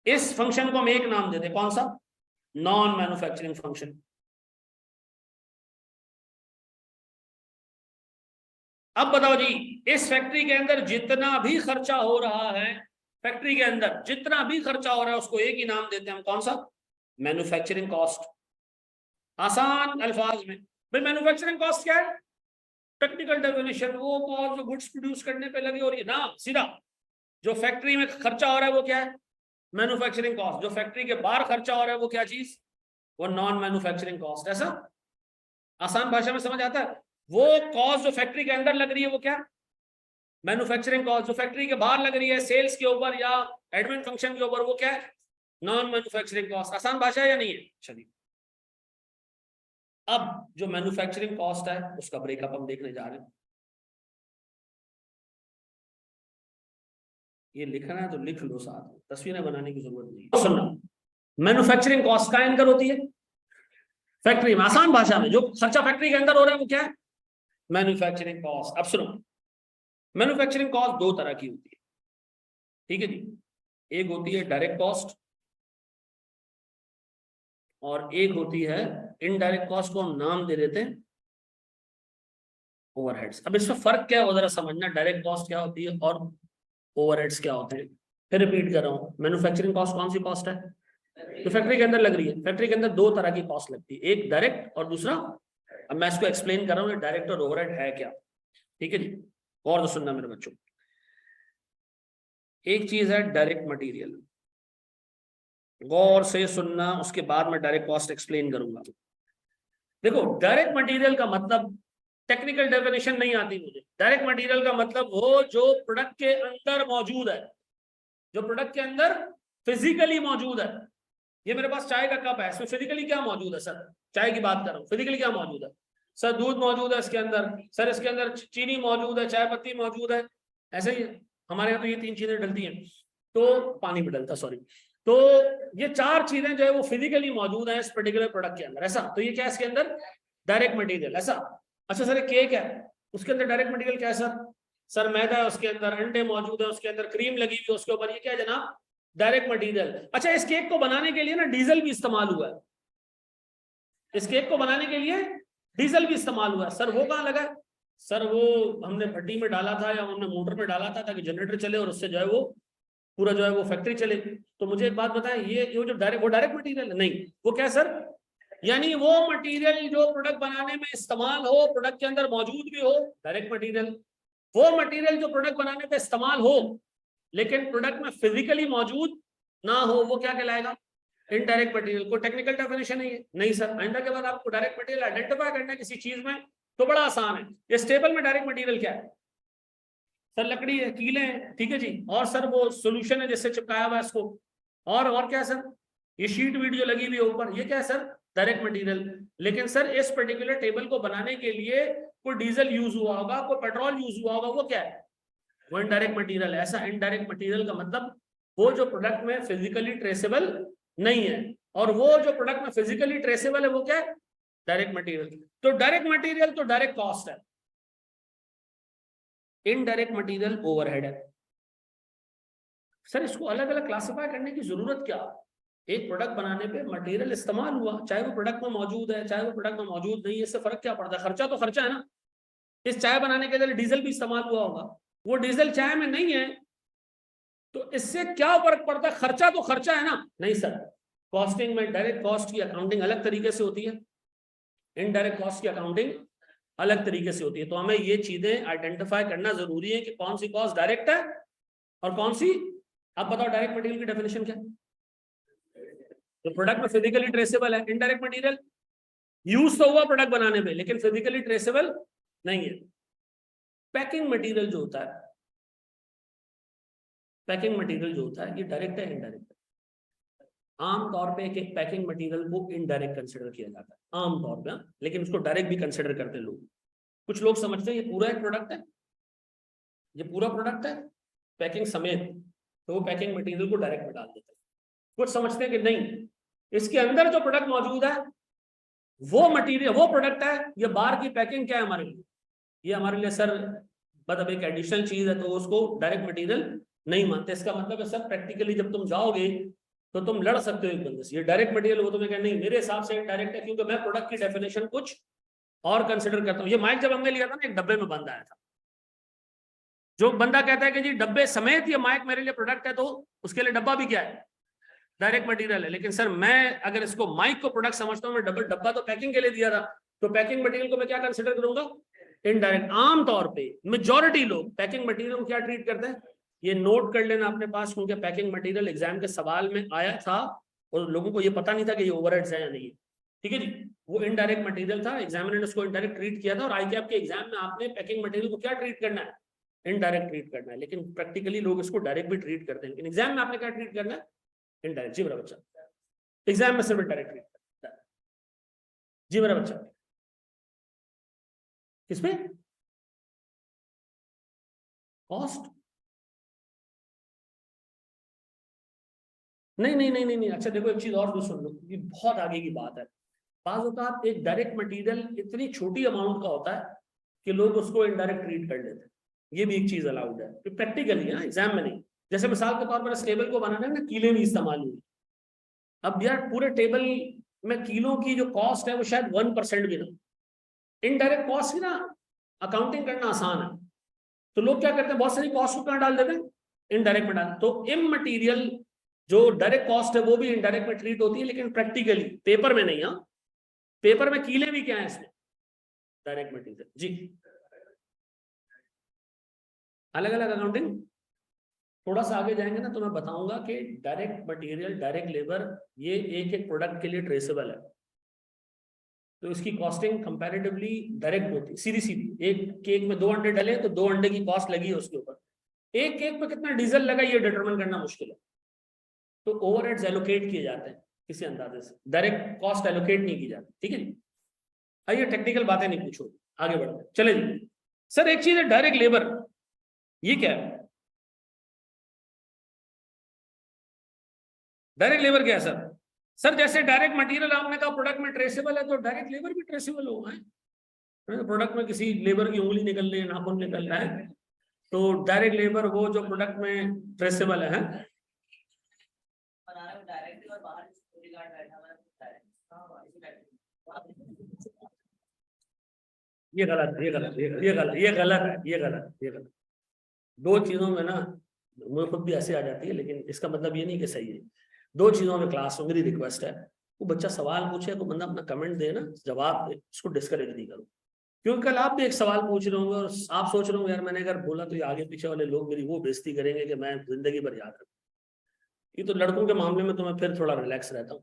इस फंक्शन को हम एक नाम देते हैं, कौन सा? Non manufacturing function. अब बताओ जी, इस फैक्ट्री के अंदर जितना भी खर्चा हो रहा है, फैक्ट्री के अंदर जितना भी खर्चा हो रहा है, उसको एक ही नाम देते हैं हम, कौन सा? Manufacturing cost. आसान अल्फाज में भाई मैन्युफैक्चरिंग कॉस्ट क्या है? टेक्निकल डेफिनेशन, वो कॉस्ट जो गुड्स प्रोड्यूस करने पे लगी हो रही है ना, सीधा जो फैक्ट्री में खर्चा हो रहा है वो क्या है? Manufacturing cost. जो फैक्ट्री के बाहर खर्चा हो रहा है वो क्या चीज? वो नॉन मैन्युफैक्चरिंग कॉस्ट। ऐसा आसान भाषा में समझ आता है? वो कॉस्ट जो फैक्ट्री के अंदर लग रही है वो क्या? Manufacturing cost. जो फैक्ट्री के बाहर लग रही है सेल्स के ऊपर या एडमिन फंक्शन के ऊपर वो क्या है? Non manufacturing cost. आसान भाषा है या नहीं है? चलिए, अब जो मैन्युफैक्चरिंग कॉस्ट है उसका ब्रेकअप हम देखने जा रहे हैं। ये लिखना है तो लिख लो, साथ में तस्वीरें बनाने की जरूरत नहीं। सुनना, मैन्युफैक्चरिंग कॉस्ट का इनकर होती है फैक्ट्री में। आसान भाषा में जो खर्चा फैक्ट्री के अंदर हो रहा है वो क्या है? Manufacturing cost. अब सुनो, मैन्युफैक्चरिंग कॉस्ट दो तरह की होती है, ठीक है जी। एक होती है डायरेक्ट कॉस्ट और एक होती है इनडायरेक्ट कॉस्ट, को हम नाम दे देते हैं ओवरहेड्स। अब इसमें फर्क क्या है वो जरा समझना, डायरेक्ट कॉस्ट क्या होती है और ओवरहेड्स क्या होते हैं। फिर रिपीट कर रहा हूँ, मैन्युफैक्चरिंग कॉस्ट कौन सी कॉस्ट है? जो फैक्ट्री के अंदर लग रही है। फैक्ट्री के अंदर दो तरह की कॉस्ट लगती है, एक डायरेक्ट और दूसरा, अब मैं इसको एक्सप्लेन कर रहा हूँ डायरेक्ट और ओवरहेड है क्या, ठीक है जी। और तो सुनना मेरे बच्चों, एक चीज है डायरेक्ट मटेरियल, गौर से सुनना, उसके बाद मैं डायरेक्ट कॉस्ट एक्सप्लेन करूंगा। देखो, डायरेक्ट मटेरियल का मतलब, टेक्निकल डेफिनेशन नहीं आती मुझे। डायरेक्ट मटेरियल का मतलब वो जो प्रोडक्ट के अंदर मौजूद है, जो प्रोडक्ट के अंदर फिजिकली मौजूद है। ये मेरे पास चाय का कप है, इसमें फिजिकली क्या मौजूद है सर? चाय की बात कर रहा हूँ, फिजिकली क्या मौजूद है सर? दूध मौजूद है इसके अंदर, सर इसके अंदर चीनी मौजूद है, चाय पत्ती मौजूद है। ऐसे ही हमारे यहाँ तो ये तीन चीजें डलती हैं, तो पानी भी डलता, सॉरी। तो ये चार चीजें जो है वो फिजिकली मौजूद है इस पर्टिकुलर प्रोडक्ट के अंदर। ऐसा, तो ये क्या है इसके अंदर? Direct material. ऐसा, अच्छा सर, केक है, उसके अंदर डायरेक्ट मटेरियल क्या है सर? सर मैदा है, उसके अंदर अंडे मौजूद है, उसके अंदर क्रीम लगी हुई है उसके ऊपर, ये क्या है जनाब? Direct material. अच्छा, इस केक को बनाने के लिए ना डीजल भी इस्तेमाल हुआ है, इस केक को बनाने के लिए डीजल भी इस्तेमाल हुआ है। सर वो कहाँ लगा है? सर वो हमने भट्टी में डाला था या हमने मोटर में डाला था ताकि जनरेटर चले और उससे जो है वो पूरा जो है वो फैक्ट्री चले। तो मुझे एक बात बताएं, ये जो डायरेक्ट, वो डायरेक्ट मटेरियल है? नहीं, वो क्या सर? यानी वो मटेरियल जो प्रोडक्ट बनाने में इस्तेमाल हो, प्रोडक्ट के अंदर मौजूद भी हो, डायरेक्ट मटेरियल। वो मटेरियल जो प्रोडक्ट बनाने पे इस्तेमाल हो लेकिन प्रोडक्ट में फिजिकली मौजूद ना हो, वो क्या कहलाएगा? Indirect material. को टेक्निकल डेफिनेशन नहीं सर। आइंदा के बाद आपको डायरेक्ट मटेरियल आइडेंटिफाई करना है किसी चीज में तो बड़ा आसान है। इस टेबल में डायरेक्ट मटेरियल क्या है सर? लकड़ी है, कीले हैं, ठीक है जी। और सर वो सोल्यूशन है जिससे चिपकाया हुआ है इसको, और क्या है सर? ये शीट वीट जो लगी हुई है ऊपर, ये क्या है सर? Direct material. लेकिन सर इस पर्टिकुलर टेबल को बनाने के लिए कोई डीजल यूज हुआ होगा, कोई पेट्रोल यूज हुआ होगा, वो क्या है? वो इनडायरेक्ट मटेरियल है। ऐसा इनडायरेक्ट मटेरियल का मतलब वो जो प्रोडक्ट में फिजिकली ट्रेसेबल नहीं है, और वो जो प्रोडक्ट में फिजिकली ट्रेसेबल है वो क्या है? Direct material. तो डायरेक्ट मटेरियल तो डायरेक्ट कॉस्ट है, इनडायरेक्ट मटेरियल ओवरहेड है। सर इसको अलग अलग क्लासिफाई करने की जरूरत क्या? एक प्रोडक्ट बनाने पे मटेरियल इस्तेमाल हुआ, चाहे वो प्रोडक्ट में मौजूद है चाहे वो प्रोडक्ट में मौजूद नहीं है, इससे फर्क क्या पड़ता है? खर्चा तो खर्चा है ना। इस चाय बनाने के लिए डीजल भी इस्तेमाल हुआ होगा, वो डीजल चाय में नहीं है, तो इससे क्या फर्क पड़ता है? खर्चा तो खर्चा है ना। नहीं सर, कॉस्टिंग में डायरेक्ट कॉस्ट की अकाउंटिंग अलग तरीके से होती है, इनडायरेक्ट कॉस्ट की अकाउंटिंग अलग तरीके से होती है। तो हमें ये चीजें आइडेंटिफाई करना जरूरी है कि कौन सी कॉस्ट डायरेक्ट है और कौन सी। आप बताओ डायरेक्ट मटेरियल की डेफिनेशन क्या है? जो प्रोडक्ट में फिजिकली ट्रेसेबल है। इनडायरेक्ट मटेरियल यूज तो हुआ प्रोडक्ट बनाने में लेकिन फिजिकली ट्रेसेबल नहीं है। पैकिंग मटेरियल जो होता है, पैकिंग मटेरियल जो होता है ये डायरेक्ट है इनडायरेक्ट है? आमतौर पे एक पैकिंग मटेरियल को इनडायरेक्ट कंसिडर किया जाता है आमतौर पे, लेकिन उसको डायरेक्ट भी कंसिडर करते हैं लोग। कुछ लोग समझते हैं ये पूरा एक प्रोडक्ट है, ये पूरा प्रोडक्ट है पैकिंग समेत, तो वो पैकिंग मटेरियल को डायरेक्ट में डाल देते हैं। कुछ समझते हैं कि नहीं, इसके अंदर जो प्रोडक्ट मौजूद है वो मटेरियल, वो प्रोडक्ट है, ये बाहर की पैकिंग क्या है हमारे लिए, ये हमारे लिए सर मतलब एक एडिशनल चीज है, तो उसको डायरेक्ट मटेरियल नहीं मानते। इसका मतलब है सर प्रैक्टिकली जब तुम जाओगे तो तुम लड़ सकते हो एक बंदे से, ये डायरेक्ट मटेरियल, वो तुम्हें कहे नहीं मेरे हिसाब से डायरेक्ट है क्योंकि मैं प्रोडक्ट की डेफिनेशन कुछ और कंसिडर करता हूँ। ये माइक जब हमने लिया था ना, एक डब्बे में बंद आया था, जो बंदा कहता है कि जी डब्बे समेत ये माइक मेरे लिए प्रोडक्ट है, तो उसके लिए डब्बा भी क्या है? डायरेक्ट मटेरियल है। लेकिन सर मैं अगर इसको माइक को प्रोडक्ट समझता हूँ, मैं डब्बा तो पैकिंग के लिए दिया था, तो पैकिंग मटेरियल को मैं क्या कंसिडर करूंगा? इनडायरेक्ट। आमतौर पे मेजॉरिटी लोग पैकिंग मटेरियल को क्या ट्रीट करते हैं, ये नोट कर लेना अपने पास, क्योंकि पैकिंग मटेरियल एग्जाम के सवाल में आया था और लोगों को ये पता नहीं था कि ये ओवरहेड्स है या नहीं। ठीक है जी, वो इनडायरेक्ट मटेरियल था, एग्जामिनर ने उसको इनडायरेक्ट ट्रीट किया था। और आईकैप के एग्जाम में आपने पैकिंग मटेरियल को क्या ट्रीट करना है? इनडायरेक्ट ट्रीट करना है। लेकिन प्रैक्टिकली लोग इसको डायरेक्ट भी ट्रीट करते हैं, लेकिन एग्जाम में आपने क्या ट्रीट करना है? इनडायरेक्ट। जी मेरा बच्चा, एग्जाम में सिर्फ इनडायरेक्ट ट्रीट करना है। जी मेरा बच्चा, किसमें? कॉस्ट? नहीं नहीं नहीं नहीं नहीं। अच्छा देखो, एक चीज और भी सुन लो, ये बहुत आगे की बात है। बात होता है एक डायरेक्ट मटेरियल इतनी छोटी अमाउंट का होता है कि लोग उसको इनडायरेक्ट ट्रीट कर लेते हैं, ये भी एक चीज अलाउड है, प्रैक्टिकली है, एग्जाम में नहीं। जैसे मिसाल के तौर पर इस टेबल को बनाने में कीले भी इस्तेमाल हुई। अब यार पूरे टेबल में किलो की जो कॉस्ट है वो शायद 1% भी ना। इनडायरेक्ट कॉस्ट की ना अकाउंटिंग करना आसान है, तो लोग क्या करते हैं, बहुत सारी कॉस्ट को कहाँ डाल देते हैं? इनडायरेक्ट में डाल। तो इममटेरियल जो डायरेक्ट कॉस्ट है वो भी इनडायरेक्ट में ट्रीट होती है, लेकिन प्रैक्टिकली पेपर में नहीं। हाँ, पेपर में कीले भी क्या है इसमें? Direct material. जी, अलग अलग अकाउंटिंग। थोड़ा सा आगे जाएंगे ना तो मैं बताऊंगा कि डायरेक्ट मटेरियल, डायरेक्ट लेबर, ये एक एक प्रोडक्ट के लिए ट्रेसेबल है, तो इसकी कॉस्टिंग कंपैरेटिवली डायरेक्ट होती है, सीधी सीधी। एक केक में 2 अंडे डले तो 2 अंडे की कॉस्ट लगी है उसके ऊपर। एक केक पे कितना डीजल लगा ये डिटरमिन करना मुश्किल है, तो ओवरहेड्स एलोकेट किए जाते हैं किसी अंदाजे से, डायरेक्ट कॉस्ट एलोकेट नहीं की जाती। ठीक है, आइए टेक्निकल बातें नहीं पूछो, आगे बढ़ते हैं। चले जी सर, एक चीज है डायरेक्ट लेबर, ये क्या है? डायरेक्ट लेबर क्या है सर? सर जैसे डायरेक्ट मटेरियल आपने कहा प्रोडक्ट में ट्रेसेबल है, तो डायरेक्ट लेबर भी ट्रेसेबल होगा। प्रोडक्ट में किसी लेबर की उंगली निकल रही है, नाखून निकल रहा है, तो डायरेक्ट लेबर वो जो प्रोडक्ट में ट्रेसेबल है। ये गलत है, ये गलत, ये गलत, ये गलत है, ये गलत, ये गलत। दो चीजों में ना मुझे खुद भी ऐसे आ जाती है, लेकिन इसका मतलब ये नहीं कि सही है। दो चीजों में क्लास में मेरी रिक्वेस्ट है, वो बच्चा सवाल पूछे तो बंदा अपना कमेंट दे ना, जवाब दे, उसको डिस्करेज नहीं करो। क्योंकि कल आप भी एक सवाल पूछ रहे होंगे और आप सोच रहे होंगे यार मैंने अगर बोला तो ये आगे पीछे वाले लोग मेरी वो बेइज्जती करेंगे कि मैं जिंदगी भर याद रखूं। ये तो लड़कों के मामले में तो मैं फिर थोड़ा रिलैक्स रहता हूँ।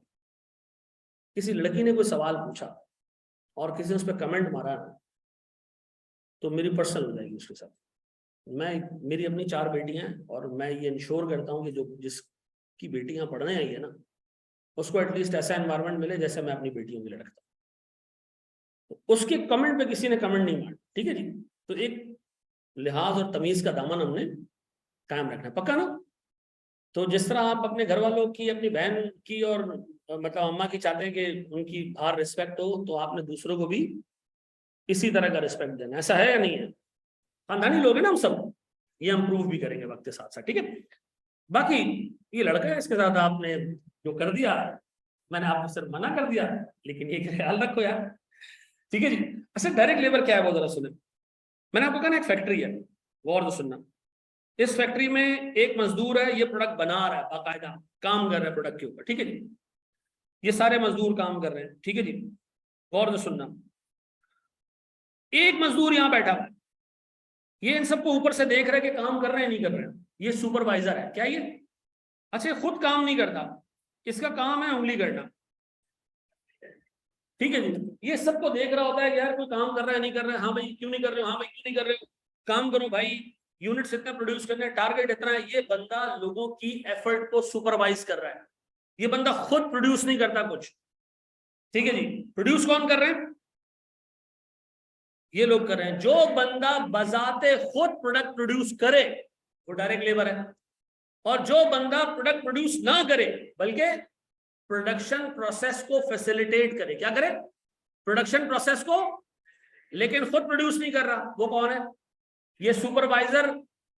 किसी लड़की ने कोई सवाल पूछा और किसी ने उस पर कमेंट मारा तो मेरी पर्सनल हो जाएगी उसके साथ। मेरी अपनी 4 बेटियां हैं और मैं ये इंश्योर करता हूँ कि जो जिसकी बेटियां पढ़ने आई है ना, उसको एटलीस्ट ऐसा एनवायरनमेंट मिले जैसे मैं अपनी बेटियों के लिए रखता हूँ। तो उसके कमेंट पे किसी ने कमेंट नहीं मारा, ठीक है जी। तो एक लिहाज और तमीज का दामन हमने कायम रखना है, पक्का ना? तो जिस तरह आप अपने घर वालों की, अपनी बहन की और मतलब अम्मा की चाहते हैं कि उनकी बाहर रिस्पेक्ट हो, तो आपने दूसरों को भी इसी तरह का रिस्पेक्ट देना। ऐसा है या नहीं है? खानदानी लोग हैं ना हम सब, ये हम प्रूव भी करेंगे वक्त के साथ साथ, ठीक है। बाकी ये लड़का है, इसके साथ आपने जो कर दिया, मैंने आपको सिर्फ मना कर दिया, लेकिन ये ख्याल रखो यार, ठीक है जी। अच्छा डायरेक्ट लेबर क्या है वो जरा सुने। मैंने आपको कहा ना एक फैक्ट्री है, वो और तो सुनना। इस फैक्ट्री में एक मजदूर है, ये प्रोडक्ट बना रहा है, बाकायदा काम कर रहा है प्रोडक्ट के ऊपर, ठीक है जी। ये सारे मजदूर काम कर रहे हैं, ठीक है जी। गौर से सुनना, एक मजदूर यहां बैठा हुआ है, ये इन सबको ऊपर से देख रहे हैं कि काम कर रहे हैं नहीं कर रहे हैं। ये सुपरवाइजर है, क्या ये? अच्छा, खुद काम नहीं करता, इसका काम है उंगली करना, ठीक है जी। ये सबको देख रहा होता है कि यार कोई काम कर रहा है नहीं कर रहा है, हाँ भाई क्यों नहीं कर रहे हो, हाँ भाई क्यों नहीं कर रहे हो, काम करो भाई, यूनिट्स इतना प्रोड्यूस करना है, टारगेट इतना है। ये बंदा लोगों की एफर्ट को सुपरवाइज कर रहा है, ये बंदा खुद प्रोड्यूस नहीं करता कुछ, ठीक है जी। प्रोड्यूस कौन कर रहे हैं? ये लोग कर रहे हैं। जो बंदा बजाते खुद प्रोडक्ट प्रोड्यूस करे वो डायरेक्ट लेबर है, और जो बंदा प्रोडक्ट प्रोड्यूस ना करे बल्कि प्रोडक्शन प्रोसेस को फैसिलिटेट करे, क्या करे? प्रोडक्शन प्रोसेस को, लेकिन खुद प्रोड्यूस नहीं कर रहा, वो कौन है? ये सुपरवाइजर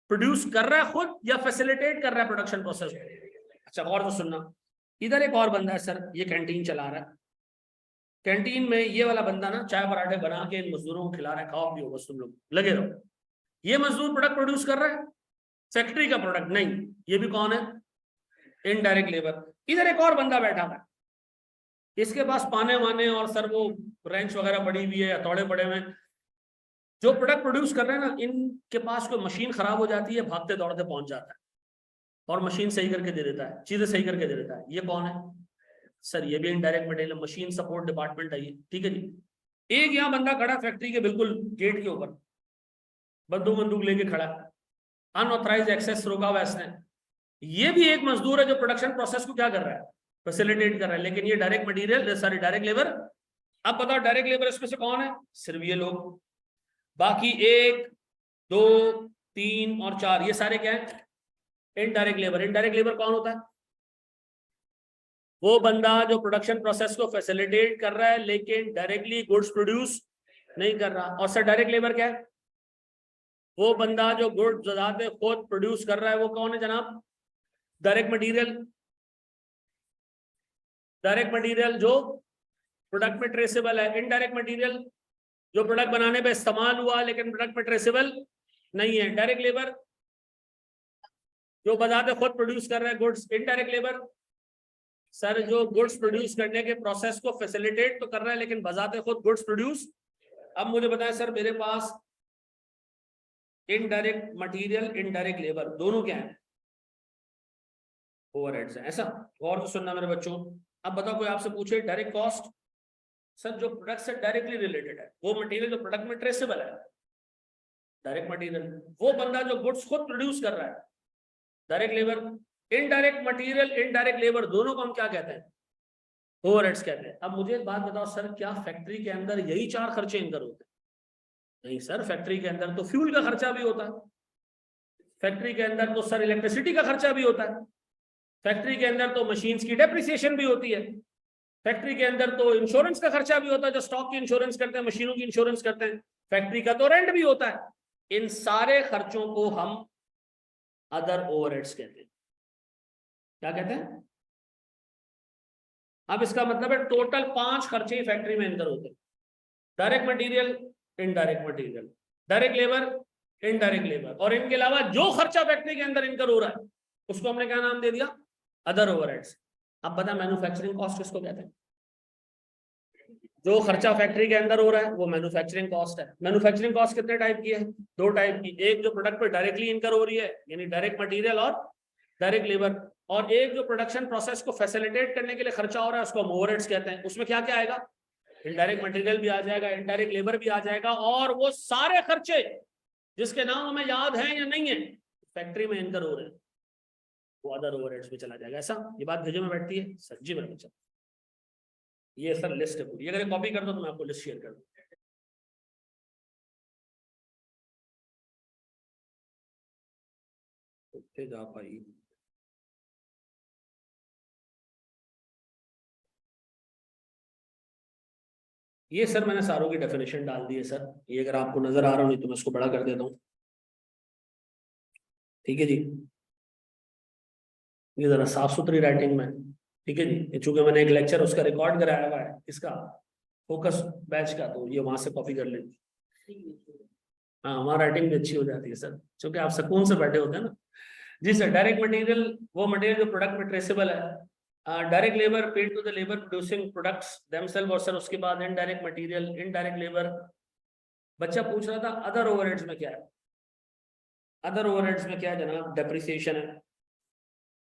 प्रोड्यूस कर रहा है खुद या फैसिलिटेट कर रहा है प्रोडक्शन प्रोसेस को? अच्छा और तो सुनना, इधर एक और बंदा है सर, ये कैंटीन चला रहा है। कैंटीन में ये वाला बंदा ना चाय पराठे बना के इन मजदूरों को खिला रहा है, खाओ पियो बस तुम लोग लगे रहो। ये मजदूर प्रोडक्ट प्रोड्यूस कर रहा है, फैक्ट्री का प्रोडक्ट नहीं। ये भी कौन है? Indirect labour. इधर एक और बंदा बैठा था, इसके पास पाने वाने और सर वो रेंच वगैरह पड़ी हुई है, हथौड़े पड़े हुए हैं। जो प्रोडक्ट प्रोड्यूस कर रहे हैं ना, इनके पास कोई मशीन खराब हो जाती है, भागते दौड़ते पहुंच जाता है और मशीन सही करके दे देता है, चीजें सही करके दे देता है। ये कौन है सर? ये भी indirect material, machine support department है ये, ठीक है जी। एक यहाँ बंदा खड़ा फैक्ट्री के बिल्कुल गेट के ऊपर, बंदूक लेके खड़ा, अनऑथराइज एक्सेस रोका हुआ इसने। ये भी एक मजदूर है जो प्रोडक्शन प्रोसेस को क्या कर रहा है, फैसिलिटेट कर रहा है, लेकिन ये direct material, sorry direct labour. अब बताओ डायरेक्ट लेबर इसमें से कौन है? सिर्फ ये लोग। बाकी 1 2 3 और 4 ये सारे क्या है? Indirect labour. इनडायरेक्ट लेबर कौन होता है? वो बंदा जो प्रोडक्शन प्रोसेस को फैसिलिटेट कर रहा है लेकिन डायरेक्टली गुड्स प्रोड्यूस नहीं कर रहा। और सर डायरेक्ट लेबर क्या है? वो बंदा जो गुड्स ज़ाते खुद प्रोड्यूस कर रहा है, वो कौन है जनाब? Direct material. डायरेक्ट मटेरियल जो प्रोडक्ट में ट्रेसेबल है। इनडायरेक्ट मटेरियल जो प्रोडक्ट बनाने पे इस्तेमाल हुआ लेकिन प्रोडक्ट में ट्रेसेबल नहीं है। डायरेक्ट लेबर जो बजाते खुद प्रोड्यूस कर रहा है गुड्स। इनडायरेक्ट लेबर सर जो गुड्स प्रोड्यूस करने के प्रोसेस को फैसिलिटेट तो कर रहा है लेकिन बजाते खुद गुड्स प्रोड्यूस। अब मुझे बताएं सर, मेरे पास इनडायरेक्ट मटेरियल, इनडायरेक्ट लेबर दोनों क्या है? ओवरहेड्स है। ऐसा और तो सुनना मेरे बच्चों। अब बताओ कोई आपसे पूछे डायरेक्ट कॉस्ट, सर जो प्रोडक्ट से डायरेक्टली रिलेटेड है, वो मटेरियल जो प्रोडक्ट में ट्रेसेबल है, डायरेक्ट मटेरियल। वो बंदा जो गुड्स खुद प्रोड्यूस कर रहा है, direct labour. Indirect material, indirect labour दोनों को हम क्या कहते हैं? ओवरहेड्स कहते हैं। अब मुझे एक बात बताओ सर, क्या फैक्ट्री के अंदर यही 4 खर्चे इनकर होते हैं? नहीं सर, फैक्ट्री के अंदर तो फ्यूल का खर्चा भी होता है, फैक्ट्री के अंदर तो सर इलेक्ट्रिसिटी का खर्चा भी होता है, फैक्ट्री के अंदर तो मशीन्स की डेप्रिसिएशन भी होती है, फैक्ट्री के अंदर तो इंश्योरेंस का खर्चा भी होता है, जो स्टॉक की इंश्योरेंस करते हैं, मशीनों की इंश्योरेंस करते हैं, फैक्ट्री का तो रेंट भी होता है। इन सारे खर्चों को हम अदर ओवरहेड्स कहते हैं। क्या कहते हैं? अब इसका मतलब है टोटल 5 खर्चे ही फैक्ट्री में इनकर होते हैं। Direct material, indirect material, direct labour, indirect labour, और इनके अलावा जो खर्चा फैक्ट्री के अंदर इनकर हो रहा है उसको हमने क्या नाम दे दिया? Other overheads. अब पता मैन्युफैक्चरिंग कॉस्ट किसको कहते हैं? जो खर्चा फैक्ट्री के अंदर हो रहा है वो मैन्युफैक्चरिंग कॉस्ट है। मैन्युफैक्चरिंग कॉस्ट कितने टाइप की है? 2 टाइप की। एक जो प्रोडक्ट पे डायरेक्टली इनकर हो रही है यानी डायरेक्ट मटेरियल और डायरेक्ट लेबर, और एक जो प्रोडक्शन प्रोसेस को फैसिलिटेट करने के लिए खर्चा हो रहा है उसको हम ओवरहेड्स कहते हैं। उसमें क्या क्या आएगा? इनडायरेक्ट मटेरियल भी आ जाएगा, इनडायरेक्ट लेबर भी आ जाएगा, और वो सारे खर्चे जिसके नाम हमें याद है या नहीं है फैक्ट्री में इनकर हो रहे हैं वो अदर ओवरहेड्स में चला जाएगा। ऐसा ये बात भेजे में बैठती है सर? जी मेरे बच्चा, ये सर लिस्ट है पूरी। अगर कॉपी कर दो तो मैं आपको लिस्ट शेयर कर दूं। जा पाई ये सर मैंने सारों की डेफिनेशन डाल दी है सर, ये अगर आपको नजर आ रहा हो, नहीं तो मैं इसको बड़ा कर देता हूँ। ठीक है जी, ये जरा साफ सुथरी राइटिंग में, ठीक है जी। चूंकि मैंने एक लेक्चर उसका रिकॉर्ड कराया हुआ है, इसका फोकस बैच का, तो ये वहां से कॉपी कर लेंगे। हाँ, हमारी राइटिंग भी अच्छी हो जाती है सर, क्योंकि आप सुकून से बैठे होते हैं ना। जी सर, डायरेक्ट मटेरियल वो मटेरियल जो प्रोडक्ट में ट्रेसेबल है। Direct labour paid to the labour producing products themself, और सर उसके बाद इनडायरेक्ट मटेरियल, इनडायरेक्ट लेबर। बच्चा पूछ रहा था अदर ओवरहेड्स में क्या है? अदर ओवरहेड्स में क्या है जनाब? डेप्रिसिएशन है,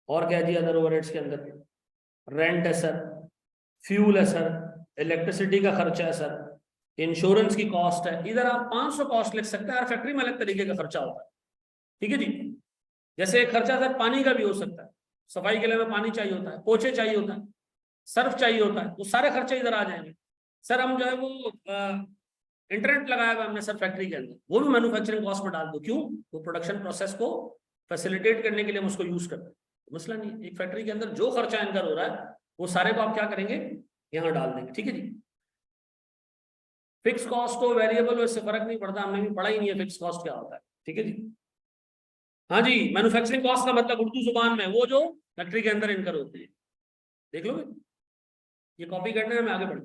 और क्या जी अदर ओवरहेड्स के अंदर? रेंट है सर, फ्यूल है सर, इलेक्ट्रिसिटी का खर्चा है सर, इंश्योरेंस की कॉस्ट है। इधर आप 500 कॉस्ट लिख सकते हैं, हर फैक्ट्री में अलग तरीके का खर्चा होता है, ठीक है जी। जैसे एक खर्चा सर पानी का भी हो सकता है, सफाई के लिए हमें पानी चाहिए होता है, पोछे चाहिए होता है, सर्फ चाहिए होता है, वो सारे खर्चे इधर आ जाएंगे। सर हम जो है वो इंटरनेट लगाया हुआ हमने सर फैक्ट्री के अंदर, वो भी मैन्युफैक्चरिंग कॉस्ट में डाल दो। क्यों? वो प्रोडक्शन प्रोसेस को फैसिलिटेट करने के लिए हम उसको यूज करते हैं, मसला नहीं। एक फैक्ट्री के अंदर जो खर्चा इनकर हो रहा है वो सारे को आप क्या करेंगे? यहाँ डाल देंगे, ठीक है जी। फिक्स कॉस्ट हो वेरिएबल हो इससे फर्क नहीं पड़ता, हमने भी पढ़ा ही नहीं है फिक्स कॉस्ट क्या होता है, ठीक है जी। हाँ जी, मैन्युफैक्चरिंग कॉस्ट का मतलब उर्दू जुबान में वो जो फैक्ट्री के अंदर इनकर होते हैं। देख लो ये कॉपी करना है, मैं आगे बढ़